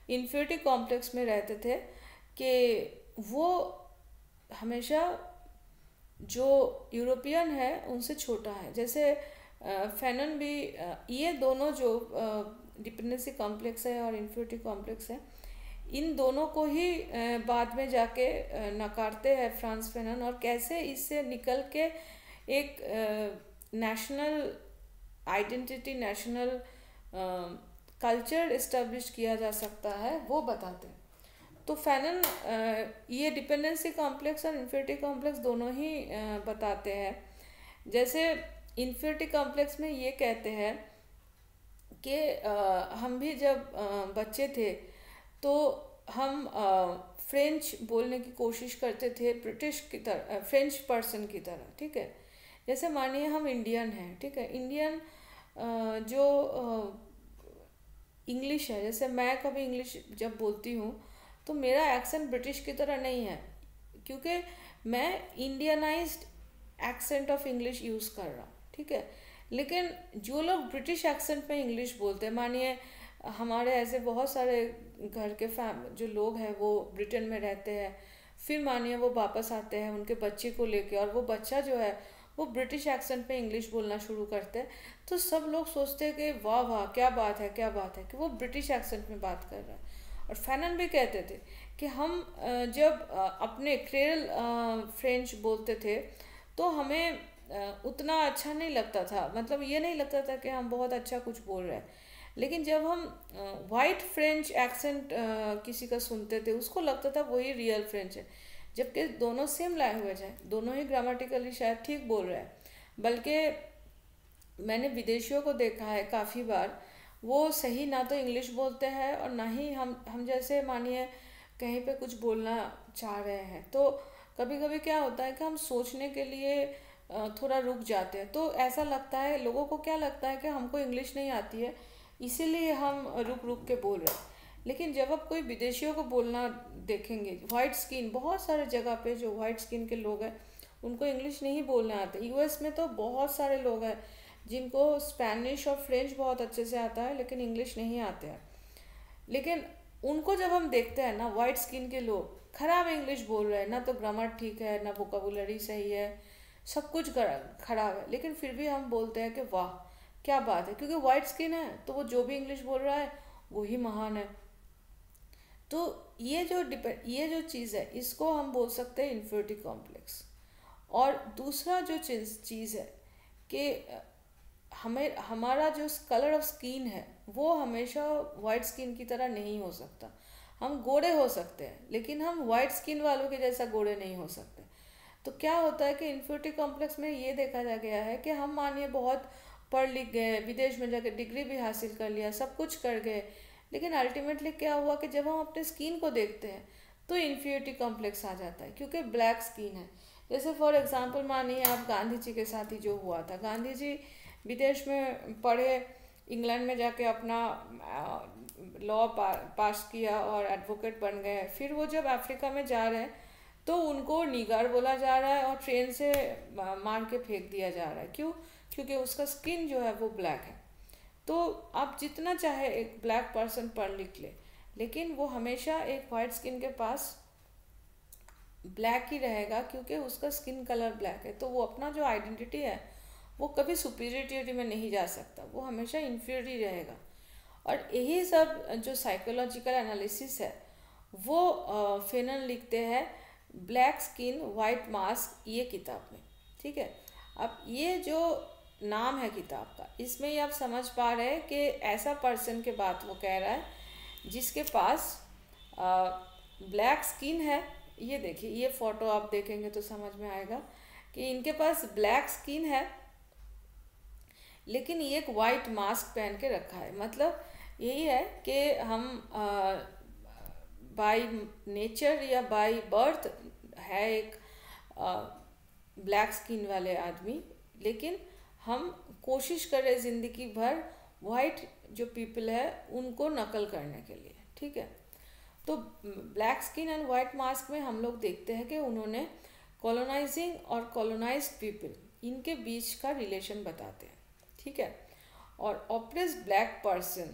इन्फीरियरिटी कॉम्प्लेक्स में रहते थे कि वो हमेशा जो यूरोपियन है उनसे छोटा है। जैसे फैनन भी, ये दोनों जो डिपेंडेंसी कॉम्प्लेक्स है और इन्फीरियरिटी कॉम्प्लेक्स है, इन दोनों को ही बाद में जाके नकारते हैं फ्रांस फैनन, और कैसे इससे निकल के एक national identity, national culture establish किया जा सकता है, वो बताते हैं। तो फैनन ये डिपेंडेंसी कॉम्प्लेक्स और इन्फीरियरिटी कॉम्प्लेक्स दोनों ही बताते हैं। जैसे इन्फीरियरिटी कॉम्प्लेक्स में ये कहते हैं कि हम भी जब बच्चे थे तो हम फ्रेंच बोलने की कोशिश करते थे ब्रिटिश की तरह, फ्रेंच पर्सन की तरह, ठीक है। जैसे मानिए हम इंडियन हैं, ठीक है, इंडियन जो इंग्लिश है, जैसे मैं कभी इंग्लिश जब बोलती हूँ तो मेरा एक्सेंट ब्रिटिश की तरह नहीं है, क्योंकि मैं Indianised accent of English use कर रहा हूँ, ठीक है। लेकिन जो लोग ब्रिटिश एक्सेंट में इंग्लिश बोलते हैं, मानिए हमारे ऐसे बहुत सारे घर के जो लोग हैं वो ब्रिटेन में रहते हैं, फिर मानिए वो वापस आते हैं उनके बच्चे को लेके, और वो बच्चा जो है वो ब्रिटिश एक्सेंट में इंग्लिश बोलना शुरू करते हैं, तो सब लोग सोचते हैं कि वाह वाह क्या बात है, क्या बात है कि वो ब्रिटिश एक्सेंट में बात कर रहा है। और फैनन भी कहते थे कि हम जब अपने क्रेल फ्रेंच बोलते थे तो हमें उतना अच्छा नहीं लगता था, मतलब ये नहीं लगता था कि हम बहुत अच्छा कुछ बोल रहे हैं। लेकिन जब हम वाइट फ्रेंच एक्सेंट किसी का सुनते थे उसको लगता था वही रियल फ्रेंच है, जबकि दोनों सेम लैंग्वेज है, दोनों ही ग्रामेटिकली शायद ठीक बोल रहे हैं। बल्कि मैंने विदेशियों को देखा है काफ़ी बार, वो सही ना तो इंग्लिश बोलते हैं और ना ही हम जैसे मानिए कहीं पे कुछ बोलना चाह रहे हैं तो कभी कभी क्या होता है कि हम सोचने के लिए थोड़ा रुक जाते हैं, तो ऐसा लगता है लोगों को, क्या लगता है कि हमको इंग्लिश नहीं आती है इसीलिए हम रुक रुक के बोल रहे हैं। लेकिन जब आप कोई विदेशियों को बोलना देखेंगे, वाइट स्किन, बहुत सारे जगह पे जो वाइट स्किन के लोग हैं उनको इंग्लिश नहीं बोलने आते। यूएस में तो बहुत सारे लोग हैं जिनको स्पेनिश और फ्रेंच बहुत अच्छे से आता है लेकिन इंग्लिश नहीं आते हैं। लेकिन उनको जब हम देखते हैं ना, वाइट स्किन के लोग खराब इंग्लिश बोल रहे हैं, ना तो ग्रामर ठीक है ना वोकेबुलरी सही है, सब कुछ खराब है, लेकिन फिर भी हम बोलते हैं कि वाह क्या बात है, क्योंकि वाइट स्किन है तो वो जो भी इंग्लिश बोल रहा है वो ही महान है। तो ये जो चीज़ है इसको हम बोल सकते हैं इन्फिनिटी कॉम्प्लेक्स। और दूसरा जो चीज़ है कि हमें हमारा जो कलर ऑफ स्किन है वो हमेशा वाइट स्किन की तरह नहीं हो सकता। हम गोरे हो सकते हैं लेकिन हम वाइट स्किन वालों के जैसा गोरे नहीं हो सकते। तो क्या होता है कि इन्फिनिटी कॉम्प्लेक्स में ये देखा जा गया है कि हम मानिए बहुत पढ़ लिख गए, विदेश में जाकर डिग्री भी हासिल कर लिया, सब कुछ कर गए, लेकिन अल्टीमेटली क्या हुआ कि जब हम अपने स्किन को देखते हैं तो इन्फिनिटी कॉम्प्लेक्स आ जाता है, क्योंकि ब्लैक स्किन है। जैसे फॉर एग्जांपल मानिए आप गांधी जी के साथ ही जो हुआ था, गांधी जी विदेश में पढ़े, इंग्लैंड में जाके अपना लॉ पास किया और एडवोकेट बन गए। फिर वो जब अफ्रीका में जा रहे हैं तो उनको निगर बोला जा रहा है और ट्रेन से मार के फेंक दिया जा रहा है। क्यों? क्योंकि उसका स्किन जो है वो ब्लैक है। तो आप जितना चाहे एक ब्लैक पर्सन पढ़ लिख ले, लेकिन वो हमेशा एक वाइट स्किन के पास ब्लैक ही रहेगा, क्योंकि उसका स्किन कलर ब्लैक है। तो वो अपना जो आइडेंटिटी है वो कभी सुपीरियरिटी में नहीं जा सकता, वो हमेशा इन्फीरियर रहेगा। और यही सब जो साइकोलॉजिकल एनालिसिस है वो फेनन लिखते हैं ब्लैक स्किन वाइट मास्क ये किताब में। ठीक है, अब ये जो नाम है किताब का, इसमें ही आप समझ पा रहे हैं कि ऐसा पर्सन के बात वो कह रहा है जिसके पास ब्लैक स्किन है। ये देखिए, ये फोटो आप देखेंगे तो समझ में आएगा कि इनके पास ब्लैक स्किन है लेकिन ये एक वाइट मास्क पहन के रखा है। मतलब यही है कि हम बाय नेचर या बाय बर्थ है एक ब्लैक स्किन वाले आदमी, लेकिन हम कोशिश कर रहे ज़िंदगी भर वाइट जो पीपल है उनको नकल करने के लिए। ठीक है, तो black skin and white mask में हम लोग देखते हैं कि उन्होंने कॉलोनाइजिंग और कॉलोनाइज्ड पीपल इनके बीच का रिलेशन बताते हैं। ठीक है, और ऑप्रेस ब्लैक पर्सन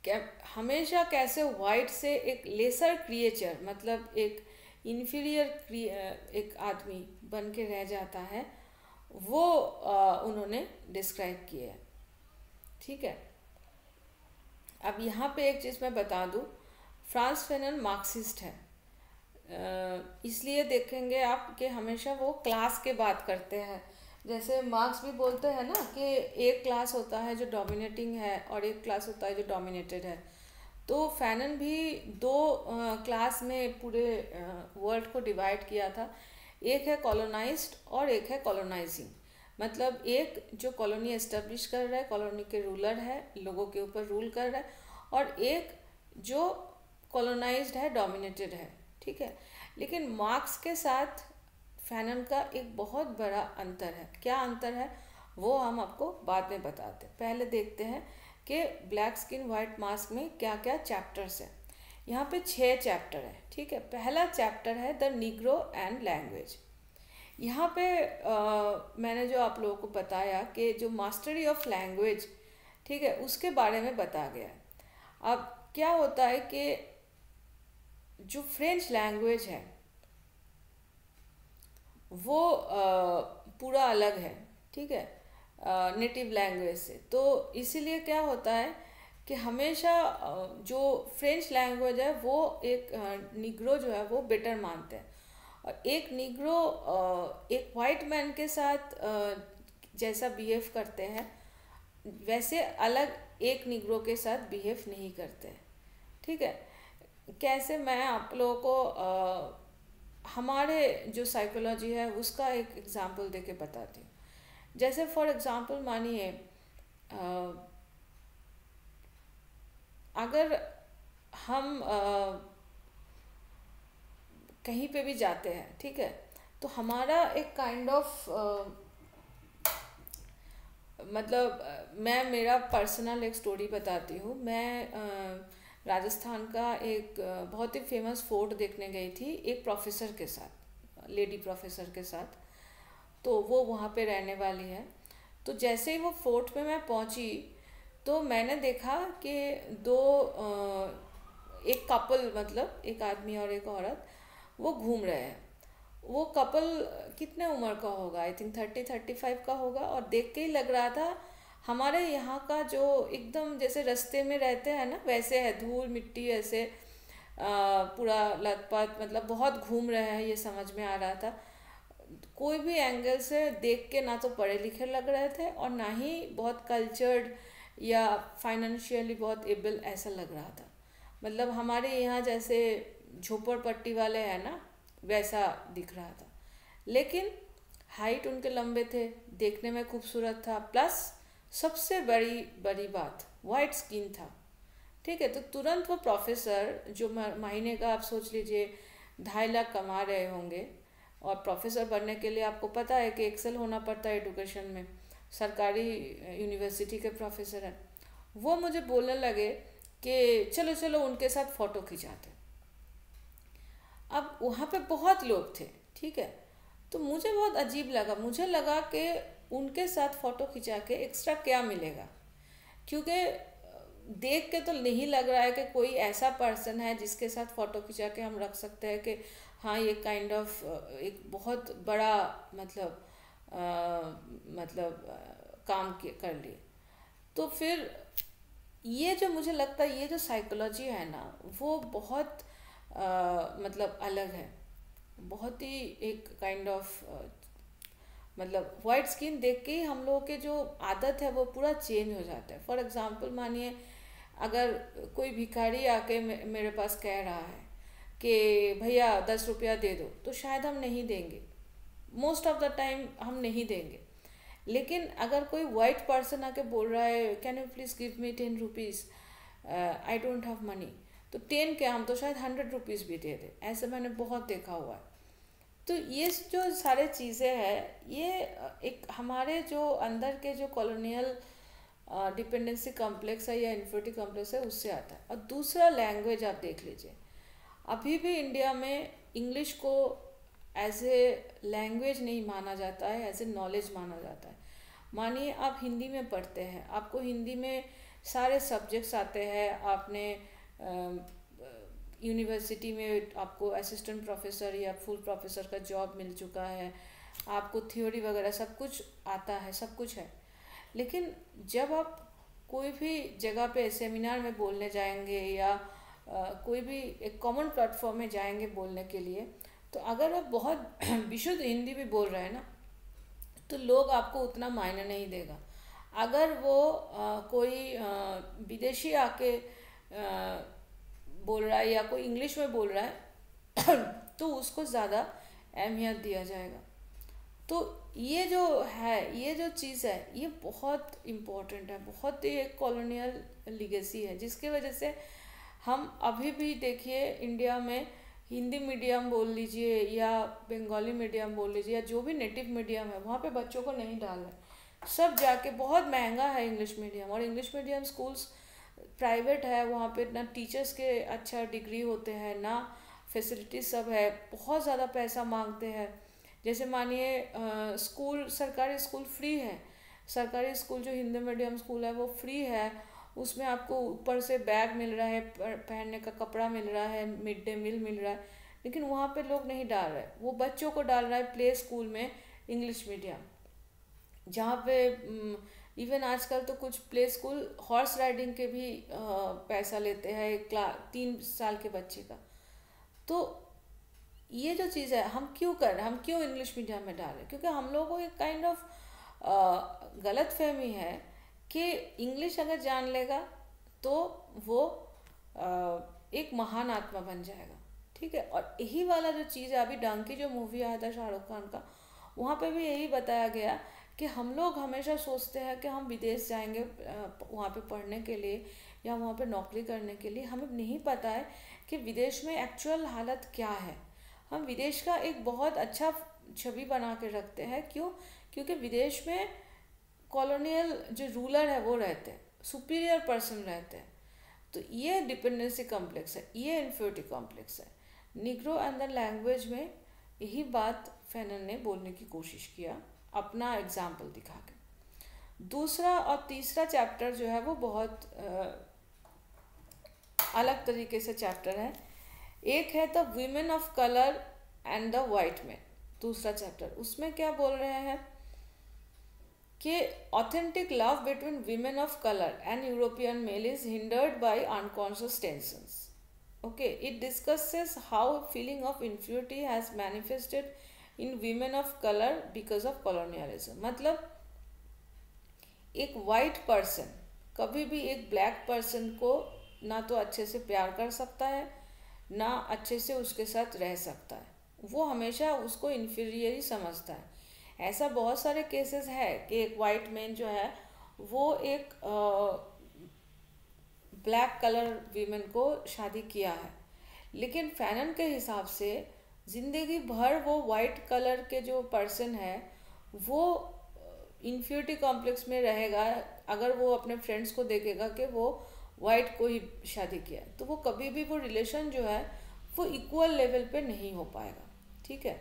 क्या हमेशा कैसे वाइट से एक लेसर क्रिएचर, मतलब एक इन्फीरियर एक आदमी बन के रह जाता है, वो उन्होंने डिस्क्राइब किया है। ठीक है, अब यहाँ पे एक चीज़ मैं बता दूँ, फ्रांस फेनन मार्क्सिस्ट है, इसलिए देखेंगे आप कि हमेशा वो क्लास के बात करते हैं। जैसे मार्क्स भी बोलते हैं ना कि एक क्लास होता है जो डोमिनेटिंग है और एक क्लास होता है जो डोमिनेटेड है। तो फैनन भी दो क्लास में पूरे वर्ल्ड को डिवाइड किया था, एक है कॉलोनाइज्ड और एक है कॉलोनाइजिंग। मतलब एक जो कॉलोनी एस्टेब्लिश कर रहा है, कॉलोनी के रूलर है, लोगों के ऊपर रूल कर रहा है, और एक जो कॉलोनाइज्ड है, डोमिनेटेड है। ठीक है, लेकिन मार्क्स के साथ फैनन का एक बहुत बड़ा अंतर है। क्या अंतर है वो हम आपको बाद में बताते हैं। पहले देखते हैं कि ब्लैक स्किन वाइट मास्क में क्या क्या चैप्टर्स हैं। यहाँ पे 6 चैप्टर है। ठीक है, पहला चैप्टर है द निग्रो एंड लैंग्वेज। यहाँ पे मैंने जो आप लोगों को बताया कि जो मास्टरी ऑफ लैंग्वेज, ठीक है, उसके बारे में बताया गया है। अब क्या होता है कि जो फ्रेंच लैंग्वेज है वो पूरा अलग है। ठीक है, नेटिव लैंग्वेज से। तो इसीलिए क्या होता है कि हमेशा जो फ्रेंच लैंग्वेज है वो एक निग्रो जो है वो बेटर मानते हैं, और एक निग्रो एक वाइट मैन के साथ जैसा बिहेव करते हैं वैसे अलग एक निग्रो के साथ बिहेव नहीं करते हैं। ठीक है, कैसे मैं आप लोगों को हमारे जो साइकोलॉजी है उसका एक एग्जांपल देके बताती हूँ। जैसे फॉर एग्जांपल मानिए अगर हम कहीं पे भी जाते हैं, ठीक है, तो हमारा एक काइंड ऑफ मतलब मैं मेरा पर्सनल एक स्टोरी बताती हूँ। मैं राजस्थान का एक बहुत ही फेमस फोर्ट देखने गई थी एक प्रोफेसर के साथ, लेडी प्रोफेसर के साथ। तो वो वहाँ पे रहने वाली है। तो जैसे ही वो फोर्ट में मैं पहुँची तो मैंने देखा कि दो एक कपल, मतलब एक आदमी और एक औरत, वो घूम रहे हैं। वो कपल कितने उम्र का होगा, आई थिंक 30-35 का होगा, और देख के ही लग रहा था हमारे यहाँ का जो एकदम जैसे रास्ते में रहते हैं ना वैसे है, धूल मिट्टी ऐसे पूरा लथपथ, मतलब बहुत घूम रहे हैं, ये समझ में आ रहा था। कोई भी एंगल से देख के ना तो पढ़े लिखे लग रहे थे और ना ही बहुत कल्चर्ड या फाइनेंशियली बहुत एबल ऐसा लग रहा था। मतलब हमारे यहाँ जैसे झोपड़पट्टी वाले हैं ना वैसा दिख रहा था। लेकिन हाइट उनके लंबे थे, देखने में खूबसूरत था, प्लस सबसे बड़ी बड़ी बात वाइट स्किन था। ठीक है, तो तुरंत वो प्रोफेसर जो महीने का आप सोच लीजिए 2.5 लाख कमा रहे होंगे, और प्रोफेसर बनने के लिए आपको पता है कि एक्सेल होना पड़ता है एजुकेशन में, सरकारी यूनिवर्सिटी के प्रोफेसर हैं, वो मुझे बोलने लगे कि चलो चलो उनके साथ फ़ोटो खिंचाते। अब वहाँ पे बहुत लोग थे, ठीक है, तो मुझे बहुत अजीब लगा। मुझे लगा कि उनके साथ फ़ोटो खिंचा के एक्स्ट्रा क्या मिलेगा, क्योंकि देख के तो नहीं लग रहा है कि कोई ऐसा पर्सन है जिसके साथ फ़ोटो खिंचा के हम रख सकते हैं कि हाँ ये काइंड ऑफ एक बहुत बड़ा काम कर लिए। तो फिर ये जो मुझे लगता है ये जो साइकोलॉजी है ना वो बहुत अलग है, बहुत ही एक काइंड ऑफ मतलब वाइट स्किन देख के ही हम लोगों के जो आदत है वो पूरा चेंज हो जाता है। फॉर एग्जांपल मानिए अगर कोई भिखारी आके मेरे पास कह रहा है कि भैया 10 रुपया दे दो, तो शायद हम नहीं देंगे, मोस्ट ऑफ द टाइम हम नहीं देंगे। लेकिन अगर कोई वाइट पर्सन आके बोल रहा है can you please give me 10 rupees, I don't have money, तो 10 क्या हम तो शायद 100 रुपीज़ भी दे दे, ऐसे मैंने बहुत देखा हुआ है। तो ये जो सारे चीज़ें हैं ये एक हमारे जो अंदर के जो कॉलोनियल डिपेंडेंसी कॉम्प्लेक्स है या इन्फिनिटी कॉम्प्लेक्स है उससे आता है। और दूसरा लैंग्वेज आप देख लीजिए, अभी भी इंडिया में इंग्लिश को एज ए लैंग्वेज नहीं माना जाता है, एज ए नॉलेज माना जाता है। मानिए आप हिंदी में पढ़ते हैं, आपको हिंदी में सारे सब्जेक्ट्स आते हैं, आपने यूनिवर्सिटी में आपको असिस्टेंट प्रोफेसर या फुल प्रोफेसर का जॉब मिल चुका है, आपको थ्योरी वगैरह सब कुछ आता है, सब कुछ है। लेकिन जब आप कोई भी जगह पे सेमिनार में बोलने जाएंगे या कोई भी एक कॉमन प्लेटफॉर्म में जाएंगे बोलने के लिए, तो अगर आप बहुत विशुद्ध हिंदी भी बोल रहे हैं ना तो लोग आपको उतना मायने नहीं देगा। अगर वो कोई विदेशी आके बोल रहा है या कोई इंग्लिश में बोल रहा है तो उसको ज़्यादा अहमियत दिया जाएगा। तो ये जो है, ये जो चीज़ है ये बहुत इम्पोर्टेंट है, बहुत ही एक कॉलोनियल लीगेसी है, जिसकी वजह से हम अभी भी देखिए इंडिया में हिंदी मीडियम बोल लीजिए या बंगाली मीडियम बोल लीजिए या जो भी नेटिव मीडियम है वहाँ पे बच्चों को नहीं डाल रहे, सब जाके बहुत महंगा है इंग्लिश मीडियम। और इंग्लिश मीडियम स्कूल्स प्राइवेट है, वहाँ पे ना टीचर्स के अच्छा डिग्री होते हैं ना फैसिलिटीज सब है, बहुत ज़्यादा पैसा मांगते हैं। जैसे मानिए स्कूल, सरकारी स्कूल फ्री है, सरकारी स्कूल जो हिंदी मीडियम स्कूल है वो फ्री है, उसमें आपको ऊपर से बैग मिल रहा है, पहनने का कपड़ा मिल रहा है, मिड डे मील मिल रहा है। लेकिन वहाँ पे लोग नहीं डाल रहे, वो बच्चों को डाल रहा है प्ले स्कूल में इंग्लिश मीडियम, जहाँ पे इवन आजकल तो कुछ प्ले स्कूल हॉर्स राइडिंग के भी पैसा लेते हैं एक 3 साल के बच्चे का। तो ये जो चीज़ है हम क्यों कर रहे हैं, हम क्यों इंग्लिश मीडियम में डाल रहे हैं? क्योंकि हम लोगों को एक काइंड ऑफ गलत फहमी है कि इंग्लिश अगर जान लेगा तो वो एक महान आत्मा बन जाएगा, ठीक है। और यही वाला जो चीज़ है, अभी डंकी जो मूवी आया था शाहरुख खान का, वहाँ पे भी यही बताया गया कि हम लोग हमेशा सोचते हैं कि हम विदेश जाएंगे वहाँ पे पढ़ने के लिए या वहाँ पे नौकरी करने के लिए। हमें नहीं पता है कि विदेश में एक्चुअल हालत क्या है। हम विदेश का एक बहुत अच्छा छवि बना के रखते हैं। क्यों? क्योंकि विदेश में कॉलोनियल जो रूलर है वो रहते हैं, सुपीरियर पर्सन रहते हैं। तो ये डिपेंडेंसी कॉम्प्लेक्स है, ये इन्फियोरिटी कॉम्प्लेक्स है। निग्रो एंड द लैंग्वेज में यही बात फैनन ने बोलने की कोशिश किया अपना एग्जाम्पल दिखा के। दूसरा और तीसरा चैप्टर जो है वो बहुत अलग तरीके से चैप्टर है। एक है the women of colour and the white man, दूसरा चैप्टर। उसमें क्या बोल रहे हैं कि authentic love between women of colour and European male is hindered by unconscious tensions. Okay, it discusses how feeling of inferiority has manifested in women of color because of colonialism। मतलब एक white person कभी भी एक black person को ना तो अच्छे से प्यार कर सकता है ना अच्छे से उसके साथ रह सकता है। वो हमेशा उसको इन्फीरियर ही समझता है। ऐसा बहुत सारे केसेस है कि एक वाइट मैन जो है वो एक ब्लैक कलर वीमेन को शादी किया है, लेकिन फैनन के हिसाब से ज़िंदगी भर वो वाइट कलर के जो पर्सन है वो इन्फियोरिटी कॉम्प्लेक्स में रहेगा। अगर वो अपने फ्रेंड्स को देखेगा कि वो वाइट को ही शादी किया है, तो वो कभी भी वो रिलेशन जो है वो इक्वल लेवल पे नहीं हो पाएगा, ठीक है।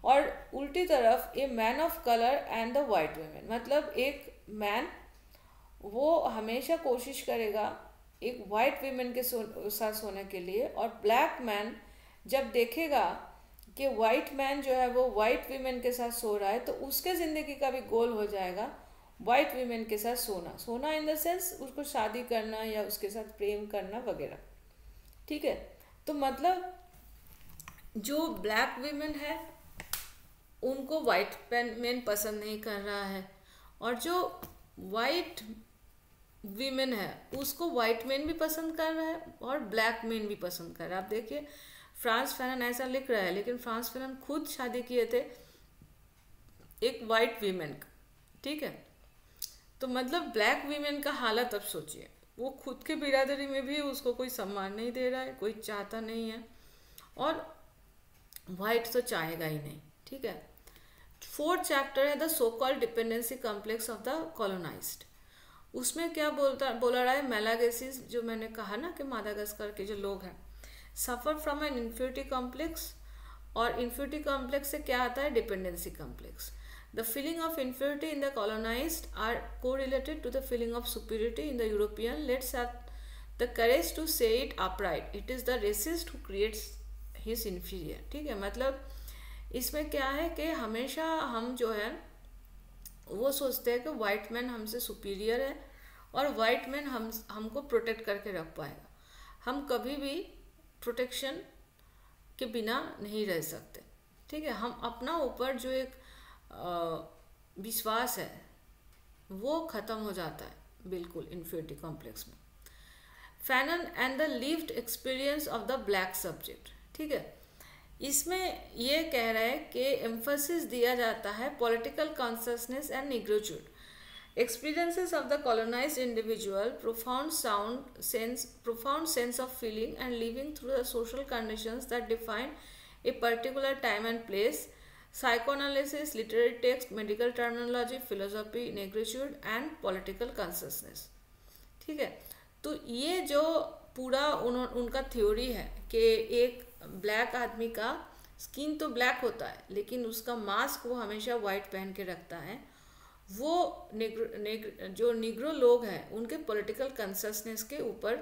और उल्टी तरफ a man of colour and the white women, मतलब एक मैन वो हमेशा कोशिश करेगा एक वाइट वीमेन के साथ सोने के लिए, और ब्लैक मैन जब देखेगा कि वाइट मैन जो है वो वाइट वीमेन के साथ सो रहा है तो उसके ज़िंदगी का भी गोल हो जाएगा वाइट वीमेन के साथ सोना इन द सेंस उसको शादी करना या उसके साथ प्रेम करना वगैरह, ठीक है। तो मतलब जो ब्लैक वीमेन है उनको वाइट मैन पसंद नहीं कर रहा है, और जो वाइट वीमेन है उसको वाइट मैन भी पसंद कर रहा है और ब्लैक मैन भी पसंद कर रहा है। आप देखिए फ्रांस फैनन ऐसा लिख रहा है, लेकिन फ्रांस फैनन खुद शादी किए थे एक वाइट वीमेन का, ठीक है। तो मतलब ब्लैक वीमेन का हालत अब सोचिए, वो खुद के बिरादरी में भी उसको कोई सम्मान नहीं दे रहा है, कोई चाहता नहीं है, और वाइट तो चाहेगा ही नहीं, ठीक है। फोर्थ चैप्टर है the so called dependency complex of the colonised. उसमें क्या बोला रहा है, मेलागेसिस जो मैंने कहा ना कि मादागास्कर के जो लोग हैं suffer from an inferiority complex, और इन्फियोरिटी कॉम्प्लेक्स से क्या आता है dependency complex. The feeling of inferiority in the colonized are correlated to the feeling of superiority in the European. Let's have the courage to say it upright, it is the racist who creates his inferior, ठीक है। मतलब इसमें क्या है कि हमेशा हम जो है वो सोचते हैं कि वाइट मैन हमसे सुपीरियर है और वाइट मैन हमको प्रोटेक्ट करके रख पाएगा। हम कभी भी प्रोटेक्शन के बिना नहीं रह सकते, ठीक है। हम अपना ऊपर जो एक विश्वास है वो ख़त्म हो जाता है बिल्कुल इन्फियोरिटी कॉम्प्लेक्स में। Fanon and the lived experience of the black subject, ठीक है। इसमें ये कह रहा है कि एम्फोसिस दिया जाता है political consciousness and negritude experiences of the colonized individual, profound sense of feeling and living through the social conditions that define a particular time and place, psychoanalysis, literary text, medical terminology, philosophy, negritude and political consciousness, ठीक है। तो ये जो पूरा उनका theory है कि एक ब्लैक आदमी का स्किन तो ब्लैक होता है लेकिन उसका मास्क वो हमेशा वाइट पहन के रखता है, वो जो निग्रो लोग हैं उनके पॉलिटिकल कॉन्शसनेस के ऊपर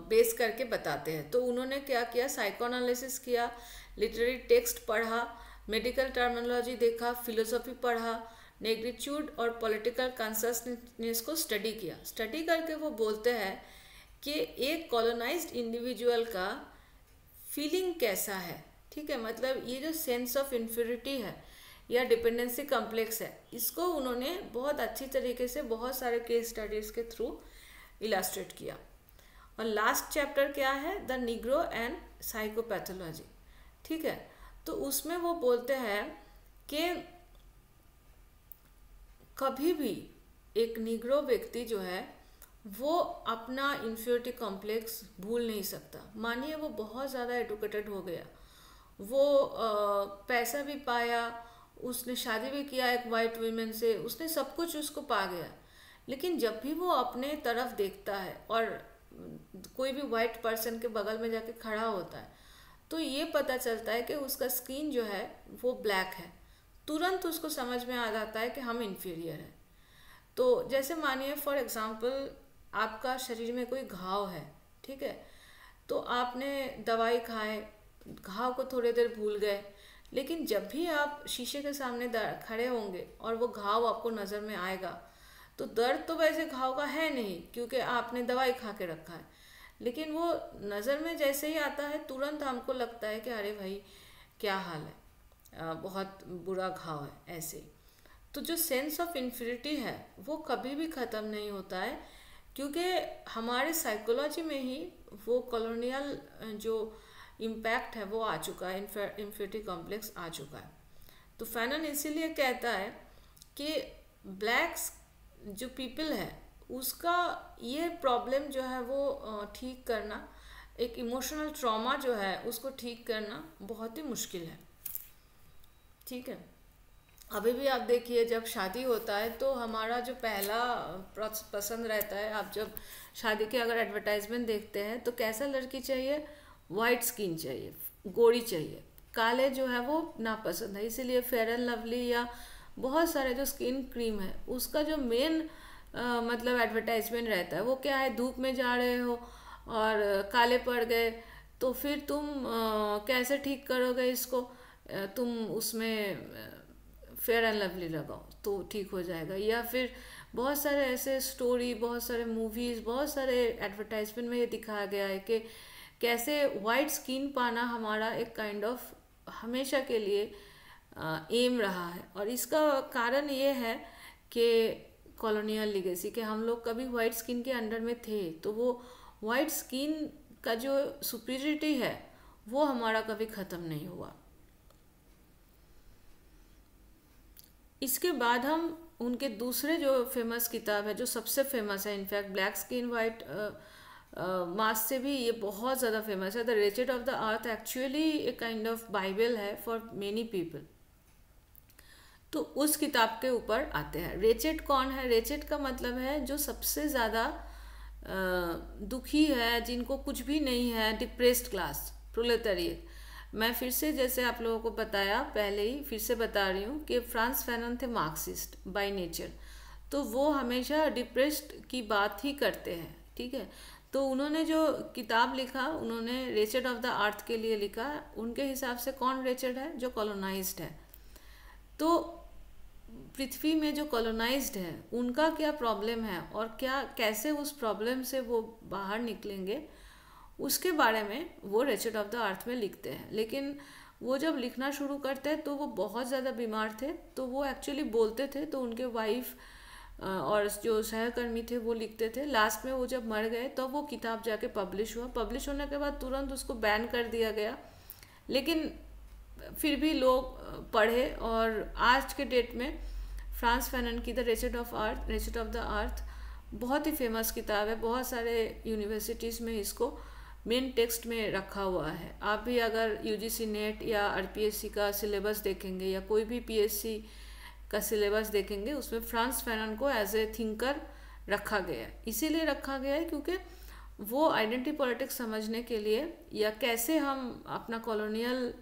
बेस करके बताते हैं। तो उन्होंने क्या किया, साइकोएनालिसिस किया, लिटरेरी टेक्स्ट पढ़ा, मेडिकल टर्मिनोलॉजी देखा, फिलोसॉफी पढ़ा, नेग्रिट्यूड और पॉलिटिकल कॉन्शसनेस को स्टडी किया। स्टडी करके वो बोलते हैं कि एक कॉलोनाइज्ड इंडिविजुअल का फीलिंग कैसा है, ठीक है, मतलब ये जो सेंस ऑफ इन्फीरियरिटी है या डिपेंडेंसी कॉम्प्लेक्स है, इसको उन्होंने बहुत अच्छी तरीके से बहुत सारे केस स्टडीज़ के थ्रू इलास्ट्रेट किया। और लास्ट चैप्टर क्या है, द निग्रो एंड साइकोपैथोलॉजी, ठीक है। तो उसमें वो बोलते हैं कि कभी भी एक निग्रो व्यक्ति जो है वो अपना इन्फीरियरिटी कॉम्प्लेक्स भूल नहीं सकता। मानिए वो बहुत ज़्यादा एडुकेटेड हो गया, वो पैसा भी पाया, उसने शादी भी किया एक वाइट वुमेन से, उसने सब कुछ उसको पा गया, लेकिन जब भी वो अपने तरफ देखता है और कोई भी वाइट पर्सन के बगल में जाके खड़ा होता है तो ये पता चलता है कि उसका स्किन जो है वो ब्लैक है, तुरंत उसको समझ में आ जाता है कि हम इन्फीरियर हैं। तो जैसे मानिए फॉर एग्जांपल आपका शरीर में कोई घाव है, ठीक है, तो आपने दवाई खाए, घाव को थोड़ी देर भूल गए, लेकिन जब भी आप शीशे के सामने खड़े होंगे और वो घाव आपको नज़र में आएगा तो दर्द तो वैसे घाव का है नहीं क्योंकि आपने दवाई खा के रखा है, लेकिन वो नज़र में जैसे ही आता है तुरंत हमको लगता है कि अरे भाई क्या हाल है, बहुत बुरा घाव है ऐसे। तो जो सेंस ऑफ इन्फीरियरिटी है वो कभी भी ख़त्म नहीं होता है क्योंकि हमारे साइकोलॉजी में ही वो कॉलोनियल जो इम्पैक्ट है वो आ चुका है, इन्फीरियरिटी कॉम्प्लेक्स आ चुका है। तो फैनन इसीलिए कहता है कि ब्लैक्स जो पीपल है उसका ये प्रॉब्लम जो है वो ठीक करना, एक इमोशनल ट्रॉमा जो है उसको ठीक करना बहुत ही मुश्किल है, ठीक है। अभी भी आप देखिए जब शादी होता है तो हमारा जो पहला पसंद रहता है, आप जब शादी के अगर एडवर्टाइजमेंट देखते हैं तो कैसा लड़की चाहिए, वाइट स्किन चाहिए, गोरी चाहिए, काले जो है वो नापसंद है। इसीलिए फेयर एंड लवली या बहुत सारे जो स्किन क्रीम है उसका जो मेन मतलब एडवर्टाइजमेंट रहता है वो क्या है, धूप में जा रहे हो और काले पड़ गए तो फिर तुम कैसे ठीक करोगे इसको, तुम उसमें फेयर एंड लवली लगाओ तो ठीक हो जाएगा। या फिर बहुत सारे ऐसे स्टोरी, बहुत सारे मूवीज़, बहुत सारे एडवर्टाइजमेंट में ये दिखाया गया है कि कैसे वाइट स्किन पाना हमारा एक काइंड ऑफ हमेशा के लिए एम रहा है। और इसका कारण ये है कि कॉलोनियल लीगेसी, कि हम लोग कभी वाइट स्किन के अंडर में थे तो वो वाइट स्किन का जो सुपीरियरिटी है वो हमारा कभी ख़त्म नहीं हुआ। इसके बाद हम उनके दूसरे जो फेमस किताब है, जो सबसे फेमस है इनफैक्ट ब्लैक स्किन वाइट मास से भी ये बहुत ज़्यादा फेमस है, the wretched of the earth, actually a kind of Bible है फॉर मेनी पीपल। तो उस किताब के ऊपर आते हैं। रेचेड कौन है? रेचेड का मतलब है जो सबसे ज़्यादा दुखी है, जिनको कुछ भी नहीं है, डिप्रेस्ड क्लास, प्रोलेटारिएट। मैं फिर से जैसे आप लोगों को बताया पहले ही फिर से बता रही हूँ कि फ्रांस फैनन थे मार्क्सिस्ट बाय नेचर, तो वो हमेशा डिप्रेस्ड की बात ही करते हैं, ठीक है। तो उन्होंने जो किताब लिखा उन्होंने रेचेड ऑफ द अर्थ के लिए लिखा। उनके हिसाब से कौन रेचेड है? जो कॉलोनाइज्ड है। तो पृथ्वी में जो कॉलोनाइज्ड है उनका क्या प्रॉब्लम है और क्या कैसे उस प्रॉब्लम से वो बाहर निकलेंगे, उसके बारे में वो रेचेड ऑफ द अर्थ में लिखते हैं। लेकिन वो जब लिखना शुरू करते हैं तो वो बहुत ज़्यादा बीमार थे, तो वो एक्चुअली बोलते थे, तो उनके वाइफ और जो सहकर्मी थे वो लिखते थे। लास्ट में वो जब मर गए तो वो किताब जाके पब्लिश हुआ। पब्लिश होने के बाद तुरंत उसको बैन कर दिया गया, लेकिन फिर भी लोग पढ़े और आज के डेट में फ्रांस फैनन की the wretched of the earth बहुत ही फेमस किताब है। बहुत सारे यूनिवर्सिटीज़ में इसको मेन टेक्स्ट में रखा हुआ है। आप भी अगर यूजीसी नेट या आरपीएससी का सिलेबस देखेंगे या कोई भी पीएससी का सिलेबस देखेंगे, उसमें फ्रांस फैनन को एज ए थिंकर रखा गया है। इसीलिए रखा गया है क्योंकि वो आइडेंटिटी पॉलिटिक्स समझने के लिए या कैसे हम अपना कॉलोनियल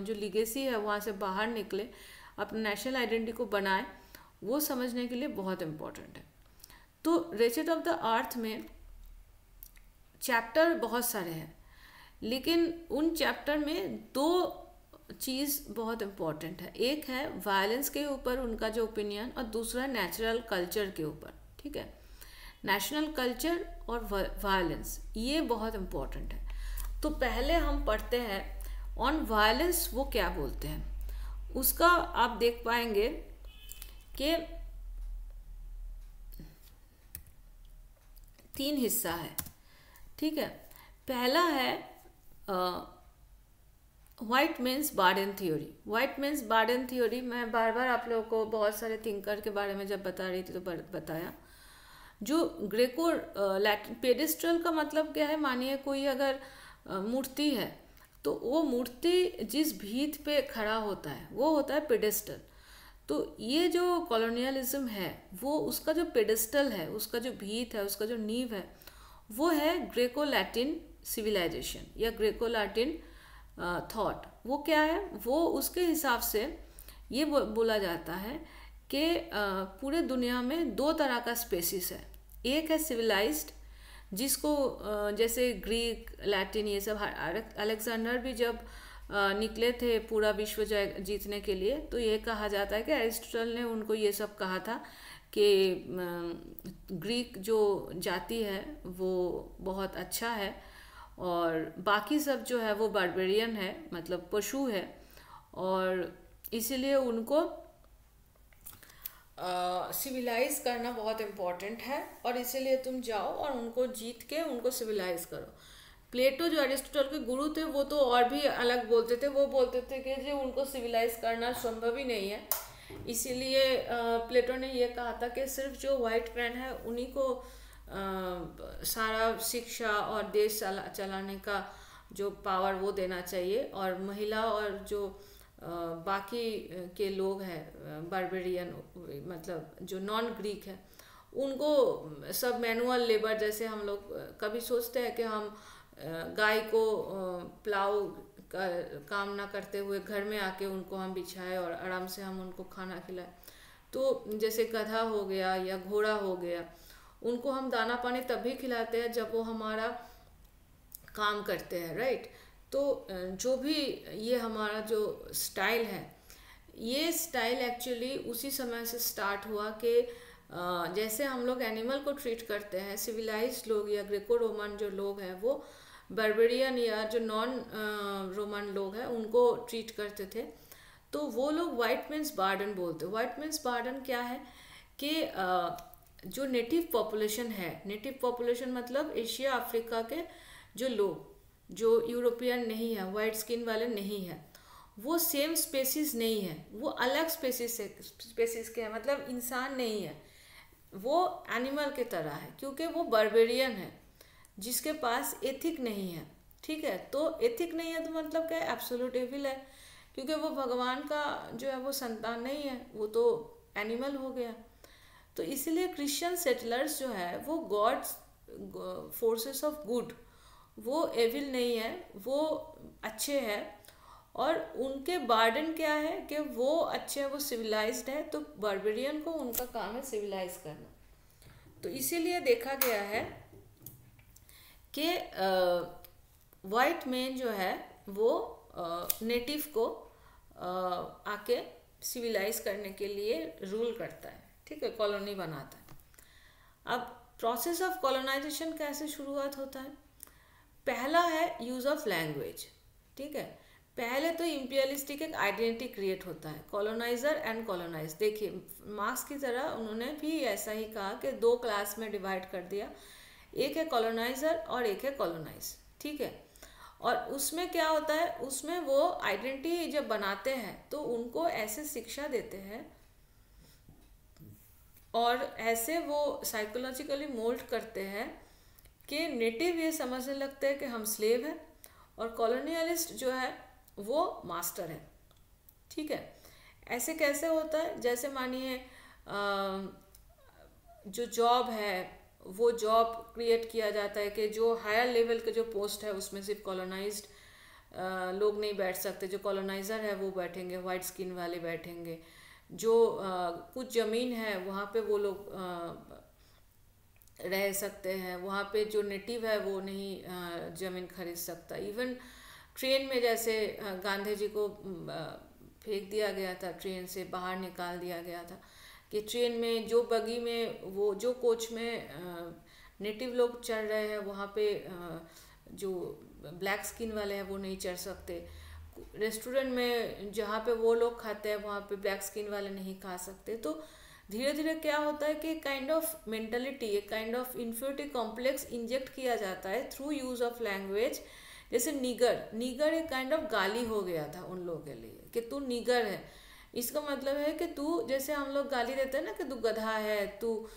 जो लीगेसी है वहाँ से बाहर निकले, अपना नेशनल आइडेंटिटी को बनाए, वो समझने के लिए बहुत इम्पोर्टेंट है। तो रेचेड ऑफ द अर्थ में चैप्टर बहुत सारे हैं, लेकिन उन चैप्टर में दो चीज़ बहुत इम्पोर्टेंट है। एक है वायलेंस के ऊपर उनका जो ओपिनियन, और दूसरा नेचुरल कल्चर के ऊपर। ठीक है, नेशनल कल्चर और वायलेंस, ये बहुत इम्पोर्टेंट है। तो पहले हम पढ़ते हैं ऑन वायलेंस, वो क्या बोलते हैं। उसका आप देख पाएंगे कि 3 हिस्सा है। ठीक है, पहला है white man's burden theory. White man's burden theory मैं बार बार आप लोगों को बहुत सारे थिंकर के बारे में जब बता रही थी तो बताया। जो ग्रेको लैटिन पेडिस्ट्रल का मतलब क्या है, मानिए कोई अगर मूर्ति है तो वो मूर्ति जिस भीत पे खड़ा होता है वो होता है पेडिस्टल। तो ये जो कॉलोनियलिज्म है वो उसका जो पेडिस्टल है, उसका जो भीत है, उसका जो नींव है, वो है ग्रेको लैटिन सिविलाइजेशन या ग्रेको लैटिन थॉट। वो क्या है, वो उसके हिसाब से ये बोला जाता है कि पूरे दुनिया में 2 तरह का स्पेसिस है। एक है सिविलाइज्ड, जिसको जैसे ग्रीक, लैटिन, ये सब, अलेक्जेंडर भी जब निकले थे पूरा विश्व जीतने के लिए, तो ये कहा जाता है कि एरिस्टोटल ने उनको ये सब कहा था कि ग्रीक जो जाति है वो बहुत अच्छा है और बाकी सब जो है वो बारबेरियन है, मतलब पशु है, और इसीलिए उनको सिविलाइज करना बहुत इम्पोर्टेंट है, और इसीलिए तुम जाओ और उनको जीत के उनको सिविलाइज करो। प्लेटो जो एरिस्टोटल के गुरु थे वो तो और भी अलग बोलते थे। वो बोलते थे कि जो उनको सिविलाइज करना संभव ही नहीं है, इसीलिए प्लेटो ने ये कहा था कि सिर्फ जो वाइट मैन है उन्हीं को सारा शिक्षा और देश चलाने का जो पावर वो देना चाहिए, और महिला और जो बाकी के लोग हैं बारबेरियन, मतलब जो नॉन ग्रीक है, उनको सब मैनुअल लेबर, जैसे हम लोग कभी सोचते हैं कि हम गाय को प्लाव का काम ना करते हुए घर में आके उनको हम बिछाए और आराम से हम उनको खाना खिलाए। तो जैसे गधा हो गया या घोड़ा हो गया, उनको हम दाना पानी तभी खिलाते हैं जब वो हमारा काम करते हैं, राइट। तो जो भी ये हमारा जो स्टाइल है, ये स्टाइल एक्चुअली उसी समय से स्टार्ट हुआ कि जैसे हम लोग एनिमल को ट्रीट करते हैं, सिविलाइज्ड लोग या ग्रेको रोमन जो लोग हैं वो बारबेरियन या जो नॉन रोमन लोग हैं उनको ट्रीट करते थे। तो वो लोग व्हाइट मेंस बार्डन बोलते। व्हाइट मेंस बार्डन क्या है कि जो नेटिव पॉपुलेशन है, नेटिव पॉपुलेशन मतलब एशिया अफ्रीका के जो लोग जो यूरोपियन नहीं है, वाइट स्किन वाले नहीं है, वो सेम स्पेसिस नहीं है, वो अलग स्पेसिस के हैं, मतलब इंसान नहीं है, वो एनिमल के तरह है, क्योंकि वो बारबेरियन है जिसके पास एथिक नहीं है। ठीक है, तो एथिक नहीं है तो मतलब क्या, एब्सोल्यूट एविल है, क्योंकि वो भगवान का जो है वो संतान नहीं है, वो तो एनिमल हो गया। तो इसीलिए क्रिश्चियन सेटलर्स जो है वो गॉड्स फोर्सेस ऑफ गुड, वो एविल नहीं है, वो अच्छे हैं, और उनके बार्डन क्या है कि वो अच्छे हैं, वो सिविलाइज्ड है, तो बारबेरियन को उनका काम है सिविलाइज करना। तो इसीलिए देखा गया है कि वाइट मैन जो है वो नेटिव को आके सिविलाइज करने के लिए रूल करता है, ठीक है, कॉलोनी बनाता है। अब प्रोसेस ऑफ कॉलोनाइजेशन कैसे शुरुआत होता है। पहला है यूज़ ऑफ लैंग्वेज। ठीक है, पहले तो इम्पीरियलिस्टिक एक आइडेंटिटी क्रिएट होता है, कॉलोनाइजर एंड कॉलोनाइज। देखिए मार्क्स की तरह उन्होंने भी ऐसा ही कहा कि 2 क्लास में डिवाइड कर दिया, एक है कॉलोनाइजर और एक है कॉलोनाइज। ठीक है, और उसमें क्या होता है, उसमें वो आइडेंटिटी जब बनाते हैं तो उनको ऐसे शिक्षा देते हैं और ऐसे वो साइकोलॉजिकली मोल्ड करते हैं कि नेटिव ये समझने लगते हैं कि हम स्लेव हैं और कॉलोनियलिस्ट जो है वो मास्टर है। ठीक है, ऐसे कैसे होता है, जैसे मानिए जो जॉब है वो जॉब क्रिएट किया जाता है कि जो हायर लेवल के जो पोस्ट है उसमें सिर्फ कॉलोनाइज्ड लोग नहीं बैठ सकते, जो कॉलोनाइज़र है वो बैठेंगे, वाइट स्किन वाले बैठेंगे। जो कुछ ज़मीन है वहाँ पे वो लोग रह सकते हैं, वहाँ पे जो नेटिव है वो नहीं ज़मीन खरीद सकता। इवन ट्रेन में जैसे गांधी जी को फेंक दिया गया था, ट्रेन से बाहर निकाल दिया गया था, कि ट्रेन में जो बगी में वो जो कोच में नेटिव लोग चढ़ रहे हैं वहाँ पे जो ब्लैक स्किन वाले हैं वो नहीं चढ़ सकते। रेस्टोरेंट में जहाँ पे वो लोग खाते हैं वहाँ पे ब्लैक स्किन वाले नहीं खा सकते। तो धीरे धीरे क्या होता है कि काइंड ऑफ मेंटलिटी, एक kind of inferiority complex inject किया जाता है थ्रू यूज ऑफ लैंग्वेज। जैसे निगर, निगर एक काइंड ऑफ गाली हो गया था उन लोगों के लिए कि तू निगर है। इसका मतलब है कि तू, जैसे हम लोग गाली देते हैं ना कि तू गधा है, तू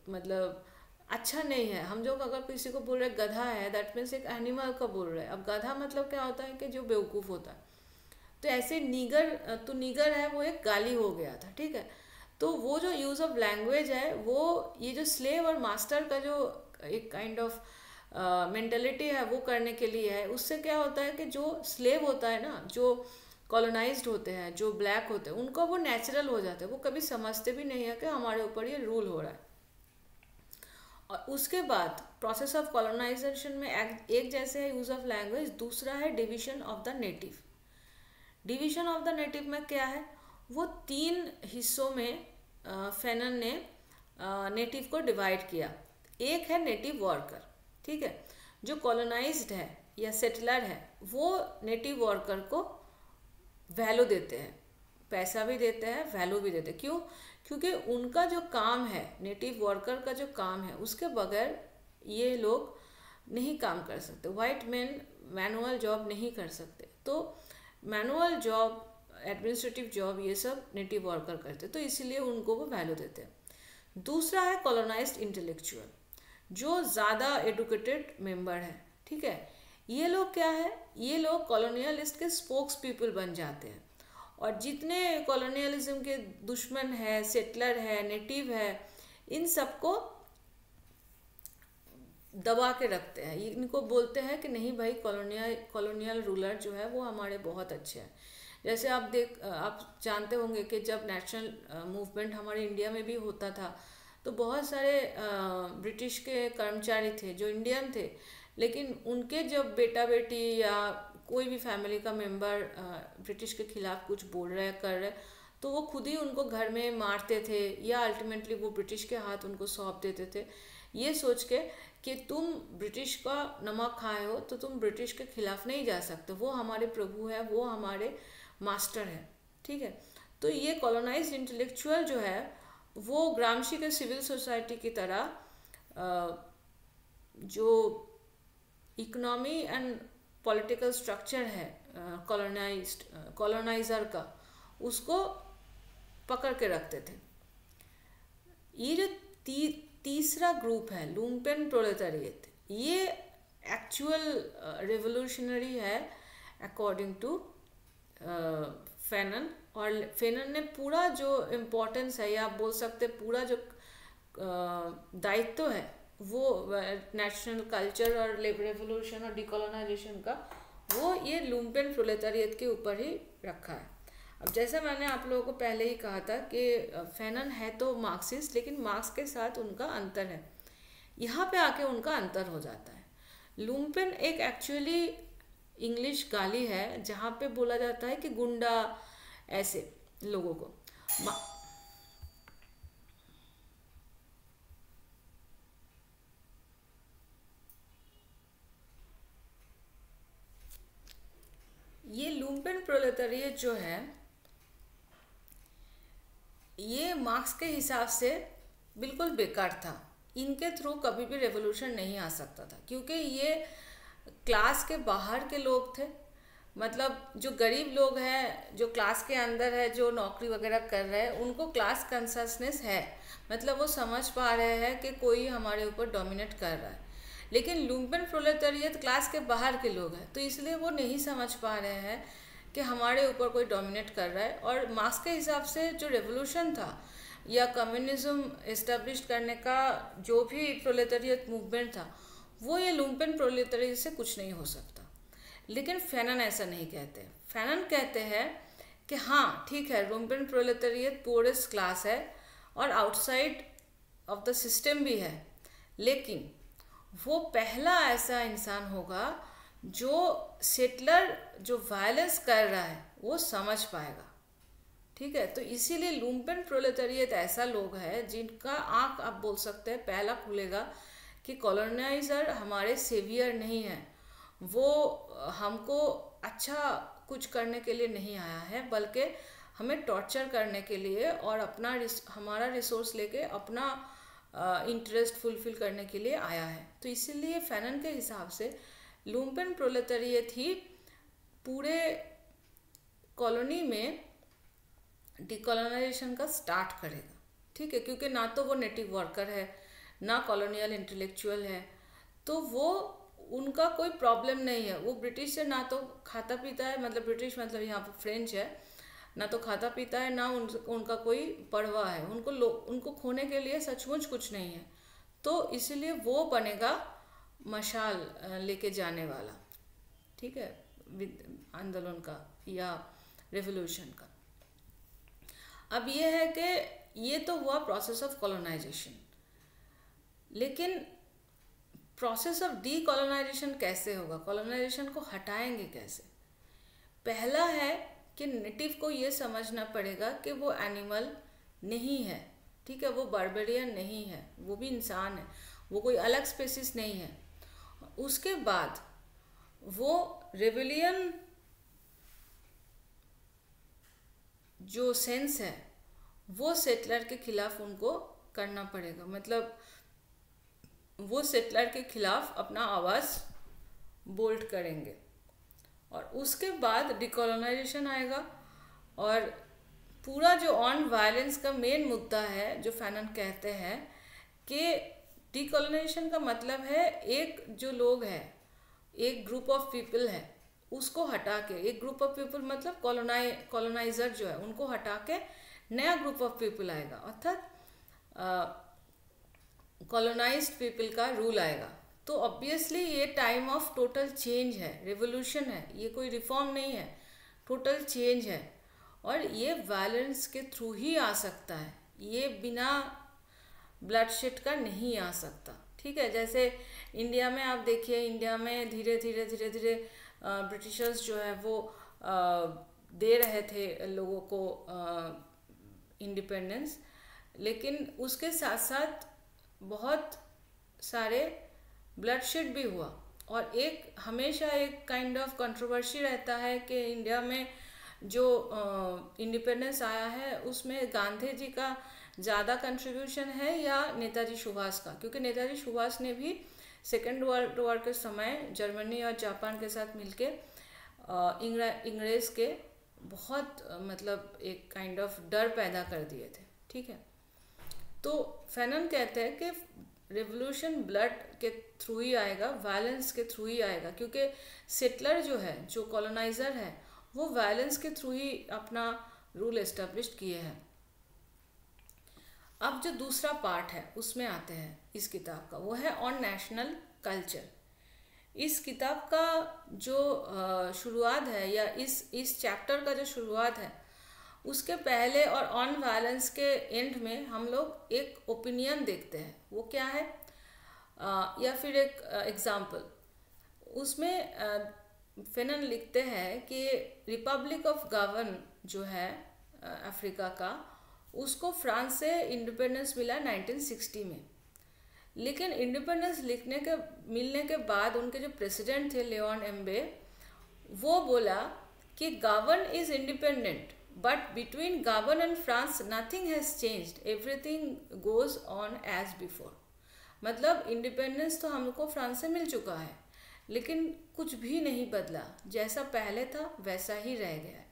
मतलब अच्छा नहीं है। हम जो अगर किसी को बोल रहे गधा है, दैट मीन्स एक एनिमल का बोल रहे हैं। अब गधा मतलब क्या होता है कि जो बेवकूफ़ होता है। तो ऐसे नीगर, तो नीगर है वो एक गाली हो गया था, ठीक है। तो वो जो यूज़ ऑफ लैंग्वेज है वो ये जो स्लेव और मास्टर का जो एक काइंड ऑफ मेंटेलिटी है वो करने के लिए है। उससे क्या होता है कि जो स्लेव होता है ना, जो कॉलोनाइज्ड होते हैं, जो ब्लैक होते हैं, उनको वो नेचुरल हो जाता है। वो कभी समझते भी नहीं है कि हमारे ऊपर ये रूल हो रहा है। और उसके बाद प्रोसेस ऑफ कॉलोनाइजेशन में एक जैसे है यूज़ ऑफ लैंग्वेज, दूसरा है division of the native. Division of the native में क्या है, वो 3 हिस्सों में फैनन ने नेटिव को डिवाइड किया। एक है नेटिव वर्कर, ठीक है, जो कॉलोनाइज्ड है या सेटलर है वो नेटिव वर्कर को वैल्यू देते हैं, पैसा भी देते हैं, वैल्यू भी देते हैं। क्यों? क्योंकि उनका जो काम है, नेटिव वर्कर का जो काम है, उसके बगैर ये लोग नहीं काम कर सकते। वाइट मैन मैनुअल जॉब नहीं कर सकते। तो मैनुअल जॉब, एडमिनिस्ट्रेटिव जॉब, ये सब नेटिव वर्कर करते, तो इसीलिए उनको वो वैल्यू देते हैं। दूसरा है कॉलोनाइज्ड इंटेलेक्चुअल, जो ज़्यादा एडुकेटेड मेंबर है, ठीक है। ये लोग क्या है, ये लोग कॉलोनियलिस्ट के स्पोक्स पीपल बन जाते हैं। और जितने कॉलोनियलिज्म के दुश्मन है, सेटलर है, नेटिव है, इन सबको दबा के रखते हैं। इनको बोलते हैं कि नहीं भाई, कॉलोनियल रूलर जो है वो हमारे बहुत अच्छे हैं। जैसे आप जानते होंगे कि जब नेशनल मूवमेंट हमारे इंडिया में भी होता था तो बहुत सारे ब्रिटिश के कर्मचारी थे जो इंडियन थे, लेकिन उनके जब बेटा बेटी या कोई भी फैमिली का मेंबर ब्रिटिश के खिलाफ कुछ बोल रहे कर रहे, तो वो खुद ही उनको घर में मारते थे या अल्टीमेटली वो ब्रिटिश के हाथ उनको सौंप देते थे, ये सोच के कि तुम ब्रिटिश का नमक खाए हो तो तुम ब्रिटिश के खिलाफ नहीं जा सकते, वो हमारे प्रभु है, वो हमारे मास्टर है, ठीक है। तो ये कॉलोनाइज्ड इंटेलेक्चुअल जो है वो ग्रामशी के सिविल सोसाइटी की तरह जो इकोनॉमी एंड पॉलिटिकल स्ट्रक्चर है कॉलोनाइजर का, उसको पकड़ के रखते थे। ये जो तीसरा ग्रुप है लुम्पेन प्रोलेटारिएट, ये एक्चुअल रेवोल्यूशनरी है अकॉर्डिंग टू फैनन। और फैनन ने पूरा जो इम्पोर्टेंस है, या आप बोल सकते पूरा जो दायित्व है वो नेशनल कल्चर और रेवोल्यूशन और डिकोलोनाइजेशन का, वो ये लुम्पेन प्रोलेटारिएट के ऊपर ही रखा है। अब जैसा मैंने आप लोगों को पहले ही कहा था कि फैनन है तो मार्क्सिस्ट, लेकिन मार्क्स के साथ उनका अंतर है। यहाँ पे आके उनका अंतर हो जाता है। लुम्पेन एक एक्चुअली इंग्लिश गाली है जहाँ पे बोला जाता है कि गुंडा, ऐसे लोगों को ये लुम्पेन प्रोलेटारिएट जो है ये मार्क्स के हिसाब से बिल्कुल बेकार था। इनके थ्रू कभी भी रेवोल्यूशन नहीं आ सकता था, क्योंकि ये क्लास के बाहर के लोग थे। मतलब जो गरीब लोग हैं, जो क्लास के अंदर है, जो नौकरी वगैरह कर रहे हैं, उनको क्लास कॉन्शसनेस है, मतलब वो समझ पा रहे हैं कि कोई हमारे ऊपर डोमिनेट कर रहा है। लेकिन लुम्पेन प्रोलेटारिएट क्लास के बाहर के लोग हैं, तो इसलिए वो नहीं समझ पा रहे हैं कि हमारे ऊपर कोई डोमिनेट कर रहा है। और मार्क्स के हिसाब से जो रेवोल्यूशन था या कम्युनिज्म इस्टेब्लिश करने का जो भी प्रोलेटारिएट मूवमेंट था, वो ये लुम्पेन प्रोलेटारिएट से कुछ नहीं हो सकता। लेकिन फैनन ऐसा नहीं कहते। फैनन कहते हैं कि हाँ ठीक है, लुम्पेन प्रोलेटारिएट पोरेस्ट क्लास है और आउटसाइड ऑफ द सिस्टम भी है, लेकिन वो पहला ऐसा इंसान होगा जो सेटलर जो वायलेंस कर रहा है वो समझ पाएगा। ठीक है, तो इसीलिए लुम्पेन प्रोलेटारिएट ऐसा लोग है जिनका आंख आप बोल सकते हैं पहला खुलेगा कि कॉलोनाइजर हमारे सेवियर नहीं है, वो हमको अच्छा कुछ करने के लिए नहीं आया है, बल्कि हमें टॉर्चर करने के लिए और अपना हमारा रिसोर्स लेके अपना इंटरेस्ट फुलफिल करने के लिए आया है। तो इसीलिए फैनन के हिसाब से लुम्पेन प्रोलेटारिएट ही पूरे कॉलोनी में डिकोलोनाइजेशन का स्टार्ट करेगा। ठीक है, क्योंकि ना तो वो नेटिव वर्कर है ना कॉलोनियल इंटेलेक्चुअल है, तो वो उनका कोई प्रॉब्लम नहीं है। वो ब्रिटिश से ना तो खाता पीता है, मतलब ब्रिटिश मतलब यहाँ पर फ्रेंच है, ना तो खाता पीता है ना उनका कोई परवाह है, उनको खोने के लिए सचमुच कुछ नहीं है। तो इसलिए वो बनेगा मशाल लेके जाने वाला। ठीक है, आंदोलन का या रेवोल्यूशन का। अब ये है कि ये तो हुआ प्रोसेस ऑफ कॉलोनाइजेशन, लेकिन प्रोसेस ऑफ डीकोलोनाइजेशन कैसे होगा, कॉलोनाइजेशन को हटाएंगे कैसे? पहला है कि नेटिव को ये समझना पड़ेगा कि वो एनिमल नहीं है। ठीक है, वो बार्बेरियन नहीं है, वो भी इंसान है, वो कोई अलग स्पेसिस नहीं है। उसके बाद वो रेबेलियन जो सेंस है वो सेटलर के खिलाफ उनको करना पड़ेगा, मतलब वो सेटलर के खिलाफ अपना आवाज़ बोल्ड करेंगे। और उसके बाद डिकोलोनाइजेशन आएगा। और पूरा जो ऑन वायलेंस का मेन मुद्दा है, जो फैनन कहते हैं कि डिकोलोनाइजेशन का मतलब है एक जो लोग है, एक ग्रुप ऑफ पीपल है, उसको हटा के, एक ग्रुप ऑफ पीपल मतलब कॉलोनाइजर जो है उनको हटा के नया ग्रुप ऑफ पीपल आएगा, अर्थात कॉलोनाइज्ड पीपल का रूल आएगा। तो ऑब्वियसली ये टाइम ऑफ टोटल चेंज है, रिवोल्यूशन है, ये कोई रिफॉर्म नहीं है, टोटल चेंज है। और ये वायलेंस के थ्रू ही आ सकता है, ये बिना ब्लडशेड का नहीं आ सकता। ठीक है, जैसे इंडिया में आप देखिए, इंडिया में धीरे धीरे ब्रिटिशर्स जो है वो दे रहे थे लोगों को इंडिपेंडेंस, लेकिन उसके साथ साथ बहुत सारे ब्लडशेड भी हुआ। और एक हमेशा एक काइंड ऑफ कंट्रोवर्सी रहता है कि इंडिया में जो इंडिपेंडेंस आया है उसमें गांधी जी का ज़्यादा कंट्रीब्यूशन है या नेताजी सुभाष का, क्योंकि नेताजी सुभाष ने भी सेकेंड वर्ल्ड वॉर के समय जर्मनी और जापान के साथ मिलके अंग्रेज़ के बहुत मतलब एक काइंड ऑफ डर पैदा कर दिए थे। ठीक है, तो फैनन कहते हैं कि रिवोल्यूशन ब्लड के थ्रू ही आएगा, वायलेंस के थ्रू ही आएगा, क्योंकि सेटलर जो है, जो कॉलोनाइजर है, वो वायलेंस के थ्रू ही अपना रूल एस्टेब्लिश किए हैं। अब जो दूसरा पार्ट है उसमें आते हैं इस किताब का, वो है ऑन नेशनल कल्चर। इस किताब का जो शुरुआत है या इस चैप्टर का जो शुरुआत है, उसके पहले और ऑन वायलेंस के एंड में हम लोग एक ओपिनियन देखते हैं। वो क्या है या फिर एक एग्जाम्पल। उसमें फेनन लिखते हैं कि रिपब्लिक ऑफ गावन जो है अफ्रीका का, उसको फ्रांस से इंडिपेंडेंस मिला 1960 में। लेकिन इंडिपेंडेंस मिलने के बाद उनके जो प्रेसिडेंट थे लियोन एम्बे, वो बोला कि Gabon is independent but between Gabon and France nothing has changed, everything goes on as before. मतलब इंडिपेंडेंस तो हमको फ्रांस से मिल चुका है, लेकिन कुछ भी नहीं बदला, जैसा पहले था वैसा ही रह गया है।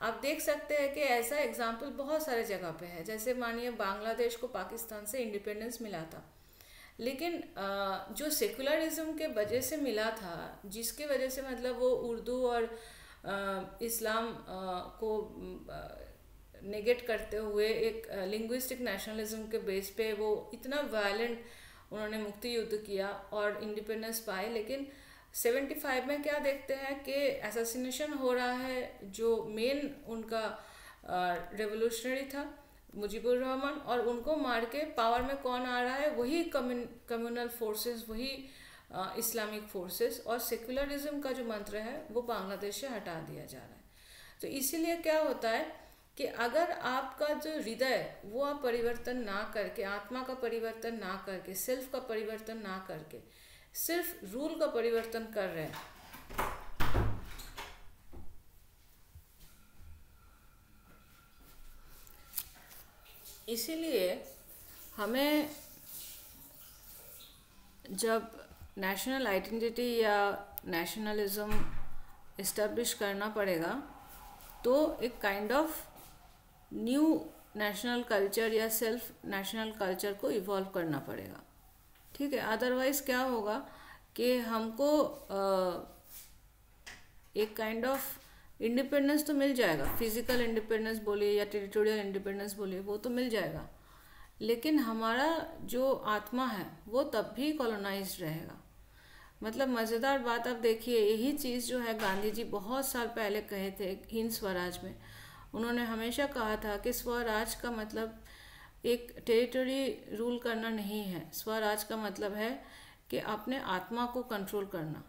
आप देख सकते हैं कि ऐसा एग्जाम्पल बहुत सारे जगह पे है। जैसे मानिए बांग्लादेश को पाकिस्तान से इंडिपेंडेंस मिला था, लेकिन जो सेकुलरिज्म के वजह से मिला था, जिसके वजह से मतलब वो उर्दू और इस्लाम को नेगेट करते हुए एक लिंग्विस्टिक नेशनलिज्म के बेस पे वो इतना वायलेंट उन्होंने मुक्ति युद्ध किया और इंडिपेंडेंस पाए। लेकिन 75 में क्या देखते हैं कि असैसिनेशन हो रहा है, जो मेन उनका रेवोल्यूशनरी था मुजीबुर रहमान, और उनको मार के पावर में कौन आ रहा है? वही कम्युनल फोर्सेस, वही इस्लामिक फोर्सेस, और सेक्युलरिज्म का जो मंत्र है वो बांग्लादेश से हटा दिया जा रहा है। तो इसीलिए क्या होता है कि अगर आपका जो हृदय वो आप परिवर्तन ना करके, आत्मा का परिवर्तन ना करके, सेल्फ का परिवर्तन ना करके, सिर्फ रूल का परिवर्तन कर रहे हैं, इसीलिए हमें जब नेशनल आइडेंटिटी या नेशनलिज्म इस्टेब्लिश करना पड़ेगा तो एक kind of new national culture या सेल्फ नेशनल कल्चर को इवॉल्व करना पड़ेगा, ठीक है। अदरवाइज क्या होगा कि हमको एक काइंड ऑफ इंडिपेंडेंस तो मिल जाएगा, फिजिकल इंडिपेंडेंस बोलिए या टेरिटोरियल इंडिपेंडेंस बोलिए, वो तो मिल जाएगा, लेकिन हमारा जो आत्मा है वो तब भी कॉलोनाइज्ड रहेगा। मतलब मज़ेदार बात आप देखिए, यही चीज़ जो है गांधी जी बहुत साल पहले कहे थे हिंद स्वराज में। उन्होंने हमेशा कहा था कि स्वराज का मतलब एक टेरिटरी रूल करना नहीं है, स्वराज का मतलब है कि अपने आत्मा को कंट्रोल करना।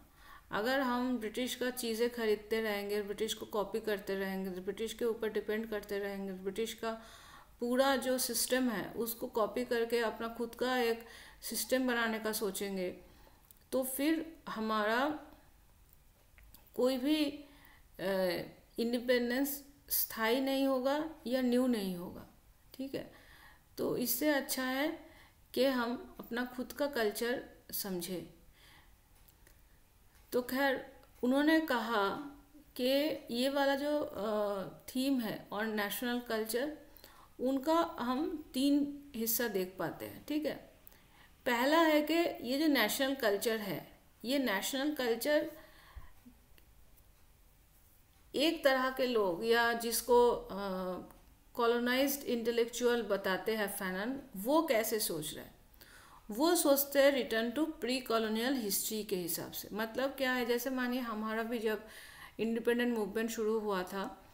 अगर हम ब्रिटिश का चीज़ें खरीदते रहेंगे, ब्रिटिश को कॉपी करते रहेंगे, ब्रिटिश के ऊपर डिपेंड करते रहेंगे, ब्रिटिश का पूरा जो सिस्टम है उसको कॉपी करके अपना खुद का एक सिस्टम बनाने का सोचेंगे, तो फिर हमारा कोई भी इंडिपेंडेंस स्थायी नहीं होगा या न्यू नहीं होगा, ठीक है। तो इससे अच्छा है कि हम अपना खुद का कल्चर समझें। तो खैर उन्होंने कहा कि ये वाला जो थीम है और नेशनल कल्चर, उनका हम 3 हिस्सा देख पाते हैं, ठीक है। पहला है कि ये जो नेशनल कल्चर है, ये नेशनल कल्चर एक तरह के लोग या जिसको कॉलोनाइज्ड इंटेलेक्चुअल बताते हैं फैनन, वो कैसे सोच रहे हैं? वो सोचते हैं return to pre colonial history के हिसाब से। मतलब क्या है, जैसे मानिए हमारा भी जब इंडिपेंडेंट मूवमेंट शुरू हुआ था,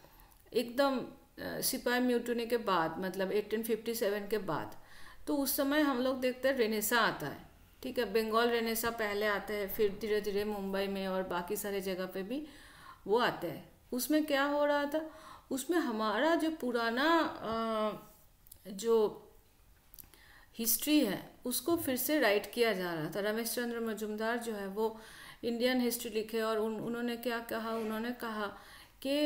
एकदम सिपाही म्यूटनी के बाद, मतलब 1857 के बाद, तो उस समय हम लोग देखते हैं रेनेसा आता है, ठीक है। बंगाल रेनेसा पहले आते हैं, फिर धीरे धीरे मुंबई में और बाकी सारे जगह पे भी वो आते हैं। उसमें क्या हो रहा था, उसमें हमारा जो पुराना जो हिस्ट्री है उसको फिर से राइट किया जा रहा था। रमेश चंद्र मजुमदार जो है वो इंडियन हिस्ट्री लिखे, और उन्होंने क्या कहा, उन्होंने कहा कि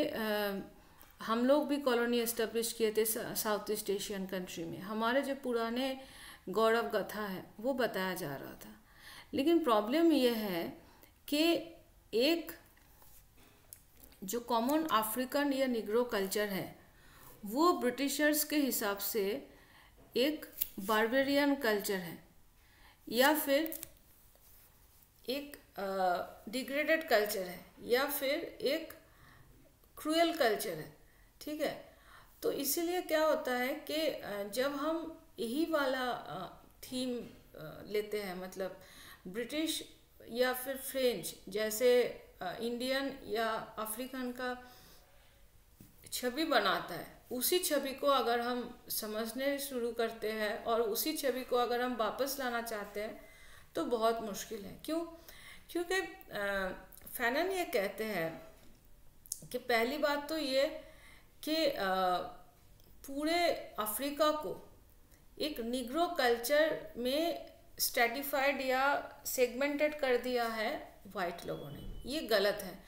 हम लोग भी कॉलोनी एस्टेब्लिश किए थे साउथ ईस्ट एशियन कंट्री में, हमारे जो पुराने गौरव गाथा है वो बताया जा रहा था। लेकिन प्रॉब्लम ये है कि एक जो कॉमन अफ्रीकन या निग्रो कल्चर है वो ब्रिटिशर्स के हिसाब से एक बार्बेरियन कल्चर है, या फिर एक डिग्रेडेड कल्चर है, या फिर एक क्रूएल कल्चर है, ठीक है। तो इसीलिए क्या होता है कि जब हम यही वाला थीम लेते हैं, मतलब ब्रिटिश या फिर फ्रेंच जैसे इंडियन या अफ्रीकन का छवि बनाता है, उसी छवि को अगर हम समझने शुरू करते हैं और उसी छवि को अगर हम वापस लाना चाहते हैं तो बहुत मुश्किल है। क्यों? क्योंकि फैनन ये कहते हैं कि पहली बात तो ये कि पूरे अफ्रीका को एक निग्रो कल्चर में स्ट्रेटिफाइड या सेगमेंटेड कर दिया है वाइट लोगों ने। ये गलत है,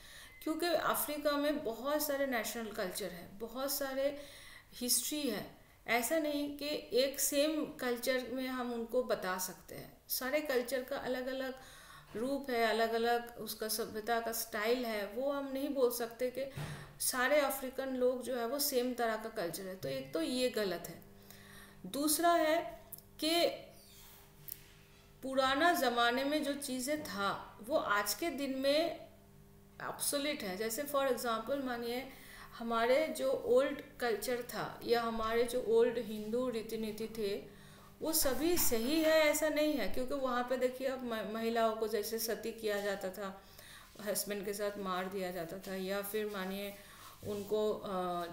क्योंकि अफ्रीका में बहुत सारे नेशनल कल्चर है, बहुत सारे हिस्ट्री है। ऐसा नहीं कि एक सेम कल्चर में हम उनको बता सकते हैं। सारे कल्चर का अलग अलग रूप है, अलग अलग उसका सभ्यता का स्टाइल है। वो हम नहीं बोल सकते कि सारे अफ्रीकन लोग जो है वो सेम तरह का कल्चर है। तो एक तो ये गलत है। दूसरा है कि पुराना ज़माने में जो चीज़ें था वो आज के दिन में ऑब्सोलीट है। जैसे फॉर एग्जांपल मानिए हमारे जो ओल्ड कल्चर था या हमारे जो ओल्ड हिंदू रीति नीति थे वो सभी सही है ऐसा नहीं है, क्योंकि वहाँ पे देखिए अब महिलाओं को जैसे सती किया जाता था, हस्बैंड के साथ मार दिया जाता था, या फिर मानिए उनको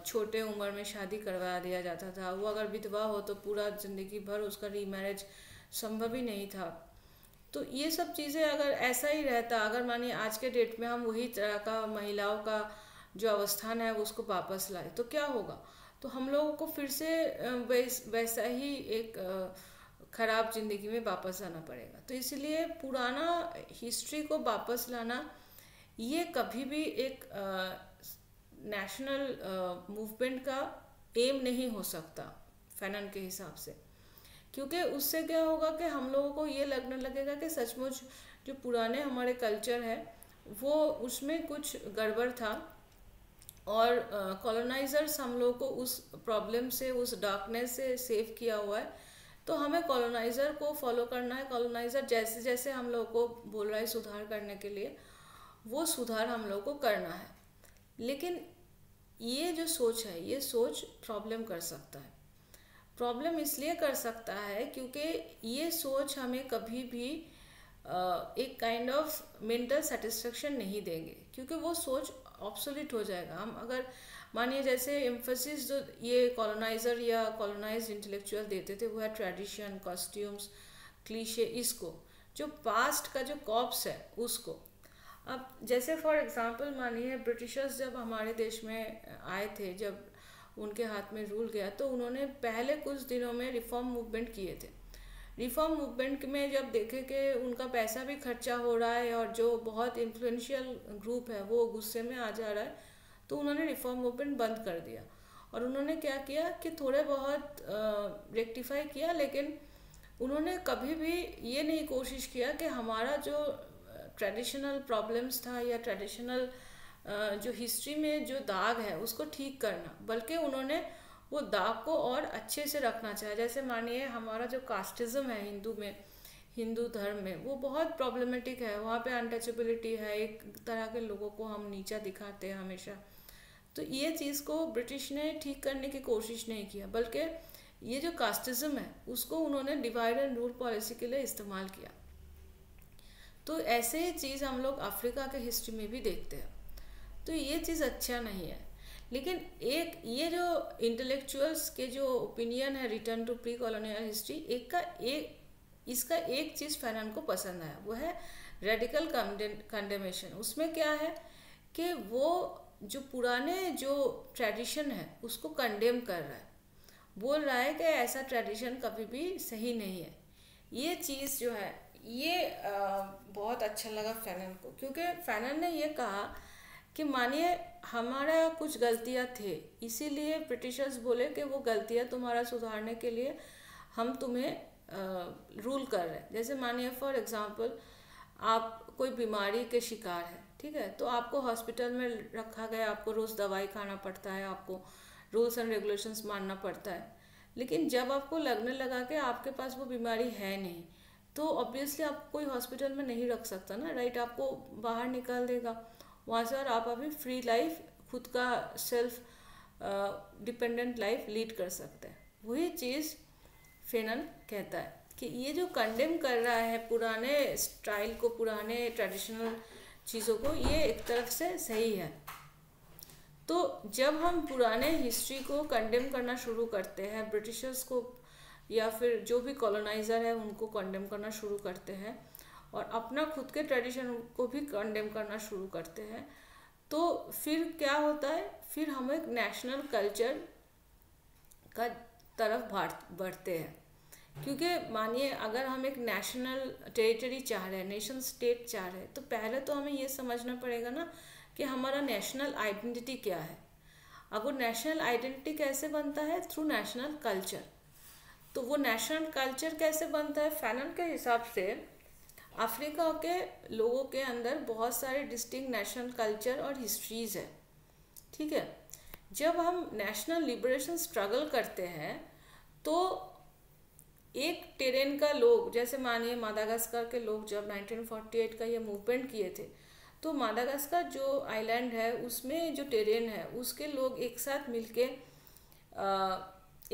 छोटे उम्र में शादी करवा दिया जाता था। वो अगर विधवा हो तो पूरा ज़िंदगी भर उसका रीमैरिज संभव ही नहीं था। तो ये सब चीज़ें अगर ऐसा ही रहता, अगर मानिए आज के डेट में हम वही तरह का महिलाओं का जो अवस्थान है उसको वापस लाए तो क्या होगा? तो हम लोगों को फिर से वैसा ही एक खराब ज़िंदगी में वापस आना पड़ेगा। तो इसलिए पुराना हिस्ट्री को वापस लाना ये कभी भी एक नेशनल मूवमेंट का एम नहीं हो सकता फैनन के हिसाब से, क्योंकि उससे क्या होगा कि हम लोगों को ये लगने लगेगा कि सचमुच जो पुराने हमारे कल्चर है वो उसमें कुछ गड़बड़ था और कॉलोनाइजर्स हम लोग को उस प्रॉब्लम से, उस डार्कनेस से सेव किया हुआ है। तो हमें कॉलोनाइज़र को फॉलो करना है। कॉलोनाइज़र जैसे जैसे हम लोग को बोल रहा है सुधार करने के लिए, वो सुधार हम लोग को करना है। लेकिन ये जो सोच है, ये सोच प्रॉब्लम कर सकता है। प्रॉब्लम इसलिए कर सकता है क्योंकि ये सोच हमें कभी भी एक काइंड ऑफ मेंटल सेटिस्फेक्शन नहीं देंगे, क्योंकि वो सोच ऑब्सोलीट हो जाएगा। हम अगर मानिए जैसे एम्फोसिस जो ये कॉलोनाइज़र या कॉलोनाइज्ड इंटेलेक्चुअल देते थे वो है ट्रेडिशन, कॉस्ट्यूम्स, क्लीशे, इसको जो पास्ट का जो कॉप्स है उसको। अब जैसे फॉर एग्जांपल मानिए ब्रिटिशर्स जब हमारे देश में आए थे, जब उनके हाथ में रूल गया तो उन्होंने पहले कुछ दिनों में रिफॉर्म मूवमेंट किए थे। रिफॉर्म मूवमेंट में जब देखे कि उनका पैसा भी खर्चा हो रहा है और जो बहुत इन्फ्लुएंशियल ग्रुप है वो गुस्से में आ जा रहा है, तो उन्होंने रिफॉर्म मूवमेंट बंद कर दिया। और उन्होंने क्या किया कि थोड़े बहुत रेक्टिफाई किया, लेकिन उन्होंने कभी भी ये नहीं कोशिश किया कि हमारा जो ट्रेडिशनल प्रॉब्लम्स था या ट्रेडिशनल जो हिस्ट्री में जो दाग है उसको ठीक करना, बल्कि उन्होंने वो दाग को और अच्छे से रखना चाहे। जैसे मानिए हमारा जो कास्टिज्म है हिंदू में, हिंदू धर्म में, वो बहुत प्रॉब्लमेटिक है। वहाँ पे अनटचेबिलिटी है, एक तरह के लोगों को हम नीचा दिखाते हैं हमेशा। तो ये चीज़ को ब्रिटिश ने ठीक करने की कोशिश नहीं किया, बल्कि ये जो कास्टिज्म है उसको उन्होंने डिवाइड एंड रूल पॉलिसी के लिए इस्तेमाल किया। तो ऐसे ही चीज़ हम लोग अफ्रीका के हिस्ट्री में भी देखते हैं। तो ये चीज़ अच्छा नहीं है। लेकिन एक ये जो इंटेलेक्चुअल्स के जो ओपिनियन है return to pre colonial history, इसका एक चीज़ फैनन को पसंद आया, वो है रेडिकल कंडेमेशन। उसमें क्या है कि वो जो पुराने जो ट्रेडिशन है उसको कंडेम कर रहा है, बोल रहा है कि ऐसा ट्रेडिशन कभी भी सही नहीं है। ये चीज़ जो है ये बहुत अच्छा लगा फैनन को, क्योंकि फैनन ने ये कहा कि मानिए हमारा कुछ गलतियाँ थे, इसीलिए ब्रिटिशर्स बोले कि वो गलतियाँ तुम्हारा सुधारने के लिए हम तुम्हें रूल कर रहे हैं। जैसे मानिए फॉर एग्जांपल आप कोई बीमारी के शिकार है, ठीक है, तो आपको हॉस्पिटल में रखा गया, आपको रोज़ दवाई खाना पड़ता है, आपको रूल्स एंड रेगुलेशंस मानना पड़ता है। लेकिन जब आपको लगने लगा कि आपके पास वो बीमारी है नहीं, तो ऑब्वियसली आप कोई हॉस्पिटल में नहीं रख सकता ना, राइट? आपको बाहर निकाल देगा वहाँ से और आप अभी फ्री लाइफ, खुद का सेल्फ डिपेंडेंट लाइफ लीड कर सकते हैं। वही चीज़ फेनन कहता है कि ये जो कंडेम कर रहा है पुराने स्टाइल को, पुराने ट्रेडिशनल चीज़ों को, ये एक तरफ से सही है। तो जब हम पुराने हिस्ट्री को कंडेम करना शुरू करते हैं, ब्रिटिशर्स को या फिर जो भी कॉलोनाइज़र है उनको कंडेम करना शुरू करते हैं और अपना खुद के ट्रेडिशन को भी कंडेम करना शुरू करते हैं, तो फिर क्या होता है, फिर हम एक नेशनल कल्चर का तरफ बढ़ते हैं। क्योंकि मानिए अगर हम एक नेशनल टेरिटरी चाह रहे हैं, नेशन स्टेट चाह रहे हैं, तो पहले तो हमें ये समझना पड़ेगा ना कि हमारा नेशनल आइडेंटिटी क्या है। अब वो नेशनल आइडेंटिटी कैसे बनता है? Through national culture. तो वो नेशनल कल्चर कैसे बनता है? फैनन के हिसाब से अफ्रीका के लोगों के अंदर बहुत सारे डिस्टिंक्ट नेशनल कल्चर और हिस्ट्रीज़ है, ठीक है। जब हम नेशनल लिबरेशन स्ट्रगल करते हैं तो एक टेरेन का लोग, जैसे मानिए मादागास्कर के लोग जब 1948 का ये मूवमेंट किए थे, तो मादागास्कर जो आइलैंड है उसमें जो टेरेन है उसके लोग एक साथ मिलके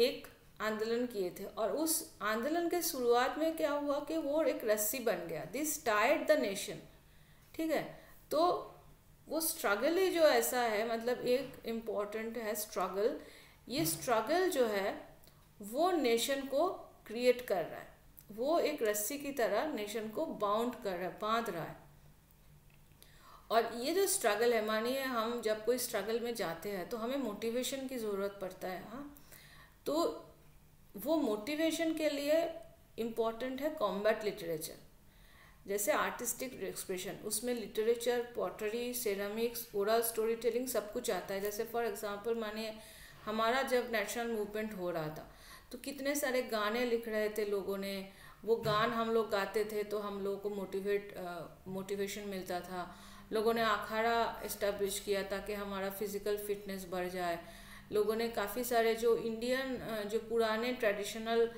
एक आंदोलन किए थे। और उस आंदोलन के शुरुआत में क्या हुआ कि वो एक रस्सी बन गया, दिस टाइड द नेशन, ठीक है। तो वो स्ट्रगल ही जो ऐसा है, मतलब एक इम्पॉर्टेंट है स्ट्रगल। ये स्ट्रगल जो है वो नेशन को क्रिएट कर रहा है, वो एक रस्सी की तरह नेशन को बाउंड कर रहा है, बांध रहा है। और ये जो स्ट्रगल है, मानिए हम जब कोई स्ट्रगल में जाते हैं तो हमें मोटिवेशन की ज़रूरत पड़ता है। हाँ, तो वो मोटिवेशन के लिए इम्पॉर्टेंट है कॉम्बैट लिटरेचर, जैसे आर्टिस्टिक एक्सप्रेशन, उसमें literature, pottery, ceramics, oral story telling सब कुछ आता है। जैसे फॉर एग्जांपल मानिए हमारा जब नेशनल मूवमेंट हो रहा था तो कितने सारे गाने लिख रहे थे लोगों ने, वो गान हम लोग गाते थे तो हम लोगों को मोटिवेशन मिलता था। लोगों ने अखाड़ा इस्टेब्लिश किया ताकि हमारा फिजिकल फिटनेस बढ़ जाए। लोगों ने काफ़ी सारे जो इंडियन जो पुराने ट्रेडिशनल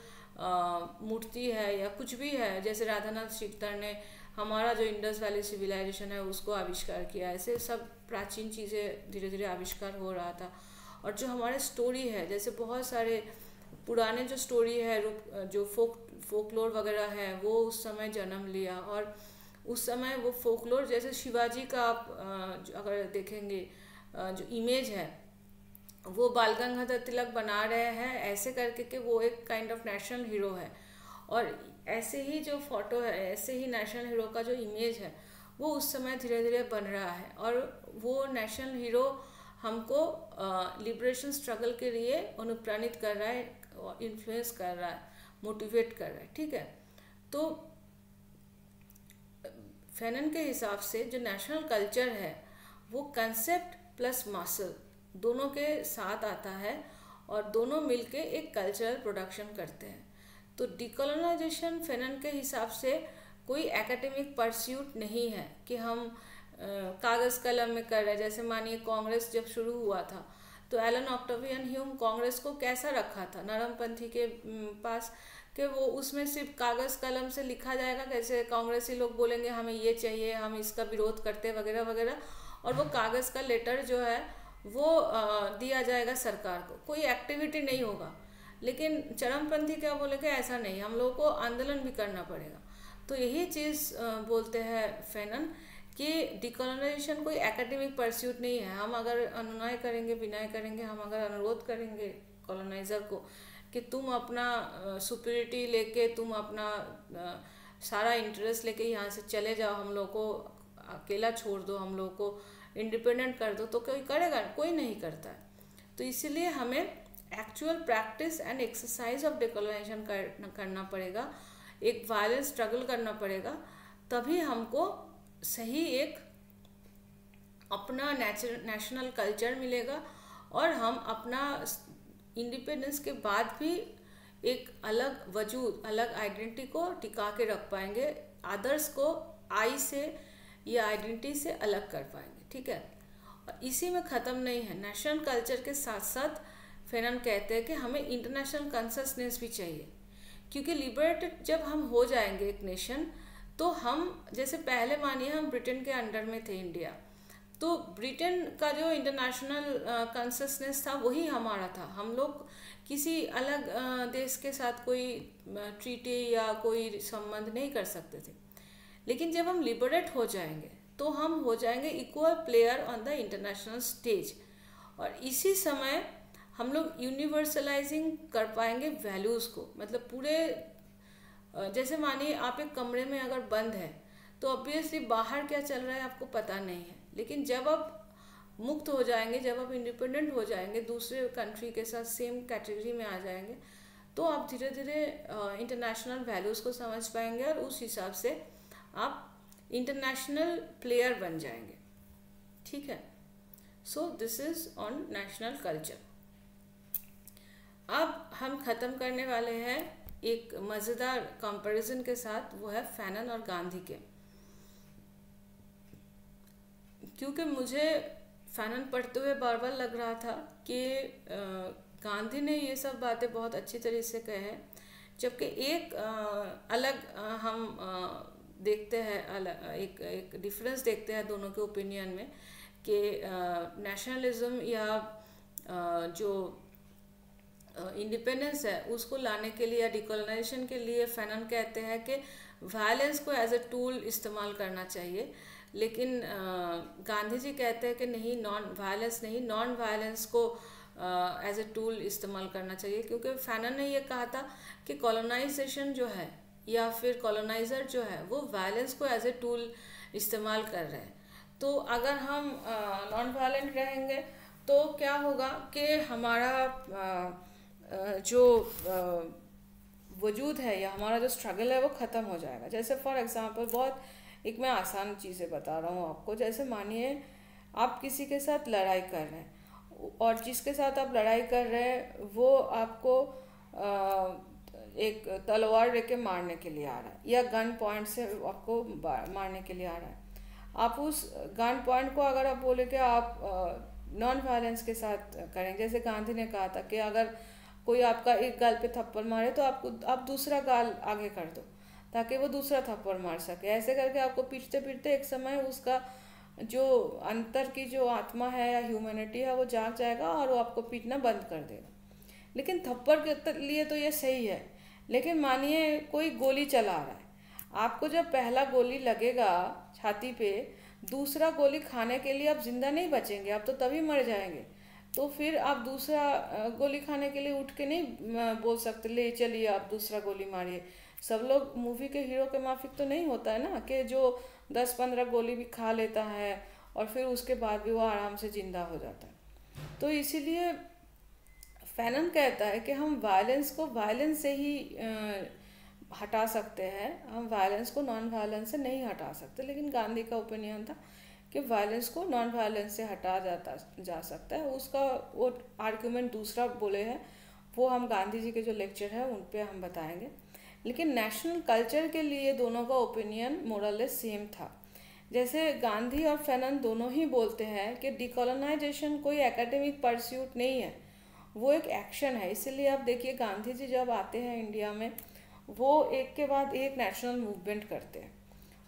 मूर्ति है या कुछ भी है, जैसे राधानाथ शिकदर ने हमारा जो इंडस वैली सिविलाइजेशन है उसको आविष्कार किया। ऐसे सब प्राचीन चीज़ें धीरे धीरे आविष्कार हो रहा था। और जो हमारे स्टोरी है, जैसे बहुत सारे पुराने जो स्टोरी है, जो फोकलोर वगैरह है, वो उस समय जन्म लिया। और उस समय वो फोकलोर, जैसे शिवाजी का आप अगर देखेंगे जो इमेज है, वो बाल गंगाधर तिलक बना रहे हैं ऐसे करके कि वो एक काइंड ऑफ नेशनल हीरो है। और ऐसे ही जो फोटो है, ऐसे ही नेशनल हीरो का जो इमेज है वो उस समय धीरे धीरे बन रहा है। और वो नेशनल हीरो हमको लिबरेशन स्ट्रगल के लिए अनुप्राणित कर रहा है, इन्फ्लुएंस कर रहा है, मोटिवेट कर रहा है। ठीक है, तो फैनन के हिसाब से जो नेशनल कल्चर है वो कंसेप्ट प्लस मासल दोनों के साथ आता है और दोनों मिलके एक कल्चरल प्रोडक्शन करते हैं। तो डिकोलोनाइजेशन फैनन के हिसाब से कोई एकेडमिक परस्यूट नहीं है कि हम कागज़ कलम में कर रहे हैं। जैसे मानिए कांग्रेस जब शुरू हुआ था तो एलन ऑक्टेवियन ह्यूम कांग्रेस को कैसा रखा था नरमपंथी के पास, कि वो उसमें सिर्फ कागज़ कलम से लिखा जाएगा, कैसे कांग्रेसी लोग बोलेंगे हमें ये चाहिए, हम इसका विरोध करते हैं वगैरह वगैरह, और वो कागज़ का लेटर जो है वो दिया जाएगा सरकार को, कोई एक्टिविटी नहीं होगा। लेकिन चरमपंथी क्या बोलेंगे, ऐसा नहीं, हम लोगों को आंदोलन भी करना पड़ेगा। तो यही चीज़ बोलते हैं फैनन कि डिकोलोनाइजेशन कोई एकेडमिक परस्यूट नहीं है। हम अगर अनुनय करेंगे, विनय करेंगे, हम अगर अनुरोध करेंगे कॉलोनाइज़र को कि तुम अपना सुपीरियरिटी लेके, तुम अपना सारा इंटरेस्ट लेके यहाँ से चले जाओ, हम लोग को अकेला छोड़ दो, हम लोग को इंडिपेंडेंट कर दो, तो कोई करेगा? कोई नहीं करता है। तो इसीलिए हमें actual practice and exercise of decolonisation करना पड़ेगा, एक वायलेंट स्ट्रगल करना पड़ेगा, तभी हमको सही एक अपना नेशनल कल्चर मिलेगा और हम अपना इंडिपेंडेंस के बाद भी एक अलग वजूद, अलग आइडेंटिटी को टिका के रख पाएंगे, अदर्स को आई से या आइडेंटिटी से अलग कर पाएंगे। ठीक है, और इसी में ख़त्म नहीं है, नेशनल कल्चर के साथ साथ फैनन कहते हैं कि हमें इंटरनेशनल कंसिस्टेंस भी चाहिए, क्योंकि लिबरेटेड जब हम हो जाएंगे एक नेशन, तो हम जैसे पहले मानिए हम ब्रिटेन के अंडर में थे इंडिया, तो ब्रिटेन का जो इंटरनेशनल कंसिस्टेंस था वही हमारा था। हम लोग किसी अलग देश के साथ कोई ट्रीटी या कोई संबंध नहीं कर सकते थे। लेकिन जब हम लिबरेट हो जाएंगे तो हम हो जाएंगे equal player on the international stage, और इसी समय हम लोग यूनिवर्सलाइजिंग कर पाएंगे वैल्यूज़ को। मतलब पूरे, जैसे मानिए आप एक कमरे में अगर बंद है तो ऑब्वियसली बाहर क्या चल रहा है आपको पता नहीं है, लेकिन जब आप मुक्त हो जाएंगे, जब आप इंडिपेंडेंट हो जाएंगे, दूसरे कंट्री के साथ सेम कैटेगरी में आ जाएंगे, तो आप धीरे धीरे इंटरनेशनल वैल्यूज़ को समझ पाएंगे और उस हिसाब से आप इंटरनेशनल प्लेयर बन जाएंगे। ठीक है, so this is on national culture. अब हम ख़त्म करने वाले हैं एक मज़ेदार कंपैरिजन के साथ, वो है फैनन और गांधी के। क्योंकि मुझे फैनन पढ़ते हुए बार बार लग रहा था कि गांधी ने ये सब बातें बहुत अच्छी तरीके से कहे हैं, जबकि एक अलग हम देखते हैं, एक डिफरेंस देखते हैं दोनों के ओपिनियन में, कि नेशनलिज्म या जो इंडिपेंडेंस है उसको लाने के लिए या डिकोलोनाइजेशन के लिए फैनन कहते हैं कि वायलेंस को एज अ टूल इस्तेमाल करना चाहिए, लेकिन गांधी जी कहते हैं कि नहीं, नॉन वायलेंस को एज अ टूल इस्तेमाल करना चाहिए, क्योंकि फैनन ने ये कहा था कि कॉलोनाइजेशन जो है या फिर कॉलोनाइजर जो है वो वायलेंस को एज ए टूल इस्तेमाल कर रहे हैं। तो अगर हम नॉन वायलेंट रहेंगे तो क्या होगा कि हमारा जो वजूद है या हमारा जो स्ट्रगल है वो ख़त्म हो जाएगा। जैसे फॉर एग्जांपल एक मैं आसान चीज़ें बता रहा हूँ आपको। जैसे मानिए आप किसी के साथ लड़ाई कर रहे हैं और जिसके साथ आप लड़ाई कर रहे हैं वो आपको एक तलवार लेके मारने के लिए आ रहा है या गन पॉइंट से आपको मारने के लिए आ रहा है। आप उस गन पॉइंट को अगर आप बोले कि आप नॉन वायलेंस के साथ करें, जैसे गांधी ने कहा था कि अगर कोई आपका एक गाल पे थप्पड़ मारे तो आप दूसरा गाल आगे कर दो ताकि वो दूसरा थप्पड़ मार सके। ऐसे करके आपको पीटते पीटते एक समय उसका जो अंतर की जो आत्मा है या ह्यूमैनिटी है वो जाग जाएगा और वो आपको पीटना बंद कर देगा। लेकिन थप्पड़ के लिए तो ये सही है, लेकिन मानिए कोई गोली चला रहा है, आपको जब पहला गोली लगेगा छाती पे, दूसरा गोली खाने के लिए आप जिंदा नहीं बचेंगे, आप तो तभी मर जाएंगे। तो फिर आप दूसरा गोली खाने के लिए उठ के नहीं बोल सकते ले चलिए आप दूसरा गोली मारिए। सब लोग मूवी के हीरो के माफिक तो नहीं होता है ना कि जो 10-15 गोली भी खा लेता है और फिर उसके बाद भी वो आराम से जिंदा हो जाता है। तो इसीलिए फैनन कहता है कि हम वायलेंस को वायलेंस से ही हटा सकते हैं, हम वायलेंस को नॉन वायलेंस से नहीं हटा सकते। लेकिन गांधी का ओपिनियन था कि वायलेंस को नॉन वायलेंस से हटा जा सकता है। उसका वो आर्ग्यूमेंट दूसरा बोले हैं, वो हम गांधी जी के जो लेक्चर है उन पे हम बताएंगे। लेकिन नेशनल कल्चर के लिए दोनों का ओपिनियन मोरलेस सेम था। जैसे गांधी और फैनन दोनों ही बोलते हैं कि डिकोलोनाइजेशन कोई एकेडमिक परस्यूट नहीं है, वो एक एक्शन है। इसीलिए आप देखिए गांधी जी जब आते हैं इंडिया में वो एक के बाद एक नेशनल मूवमेंट करते हैं।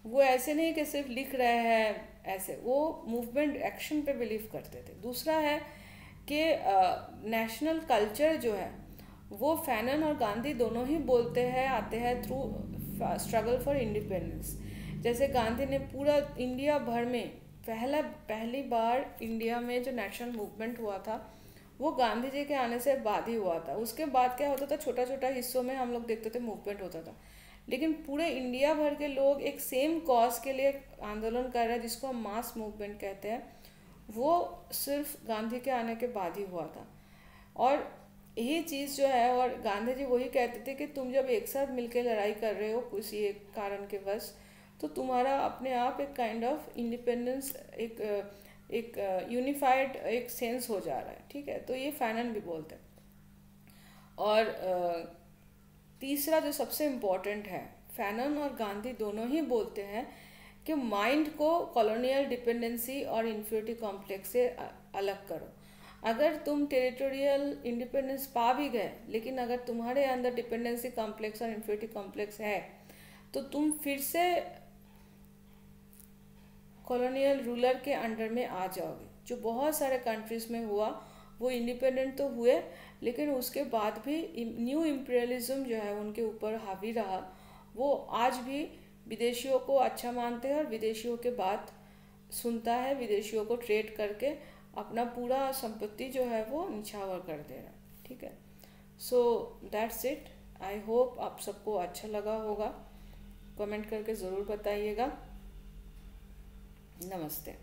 वो ऐसे नहीं कि सिर्फ लिख रहे हैं, ऐसे वो मूवमेंट एक्शन पे बिलीव करते थे। दूसरा है कि नेशनल कल्चर जो है वो फैनन और गांधी दोनों ही बोलते हैं आते हैं थ्रू स्ट्रगल फॉर इंडिपेंडेंस। जैसे गांधी ने पूरा इंडिया भर में पहली बार इंडिया में जो नेशनल मूवमेंट हुआ था वो गांधी जी के आने से बाद ही हुआ था। उसके बाद क्या होता था, छोटा छोटा हिस्सों में हम लोग देखते थे मूवमेंट होता था, लेकिन पूरे इंडिया भर के लोग एक सेम कॉज के लिए आंदोलन कर रहे हैं जिसको हम मास मूवमेंट कहते हैं, वो सिर्फ गांधी के आने के बाद ही हुआ था। और यही चीज़ जो है, और गांधी जी वही कहते थे कि तुम जब एक साथ मिलकर लड़ाई कर रहे हो किसी एक कारण के वश, तो तुम्हारा अपने आप एक काइंड ऑफ इंडिपेंडेंस, एक यूनिफाइड एक सेंस हो जा रहा है। ठीक है, तो ये फैनन भी बोलते हैं। और तीसरा जो सबसे इम्पोर्टेंट है, फैनन और गांधी दोनों ही बोलते हैं कि माइंड को कॉलोनियल डिपेंडेंसी और इन्फिनिटी कॉम्प्लेक्स से अलग करो। अगर तुम टेरिटोरियल इंडिपेंडेंस पा भी गए, लेकिन अगर तुम्हारे अंदर डिपेंडेंसी कॉम्प्लेक्स और इन्फिनिटी कॉम्प्लेक्स है तो तुम फिर से कॉलोनियल रूलर के अंडर में आ जाओगे। जो बहुत सारे कंट्रीज़ में हुआ, वो इंडिपेंडेंट तो हुए लेकिन उसके बाद भी न्यू इम्पीरियलिज्म जो है उनके ऊपर हावी रहा। वो आज भी विदेशियों को अच्छा मानते हैं और विदेशियों के बात सुनता है, विदेशियों को ट्रेड करके अपना पूरा संपत्ति जो है वो निछावर कर दे रहा है। ठीक है, so that's it. I hope आप सबको अच्छा लगा होगा। कमेंट करके ज़रूर बताइएगा। नमस्ते।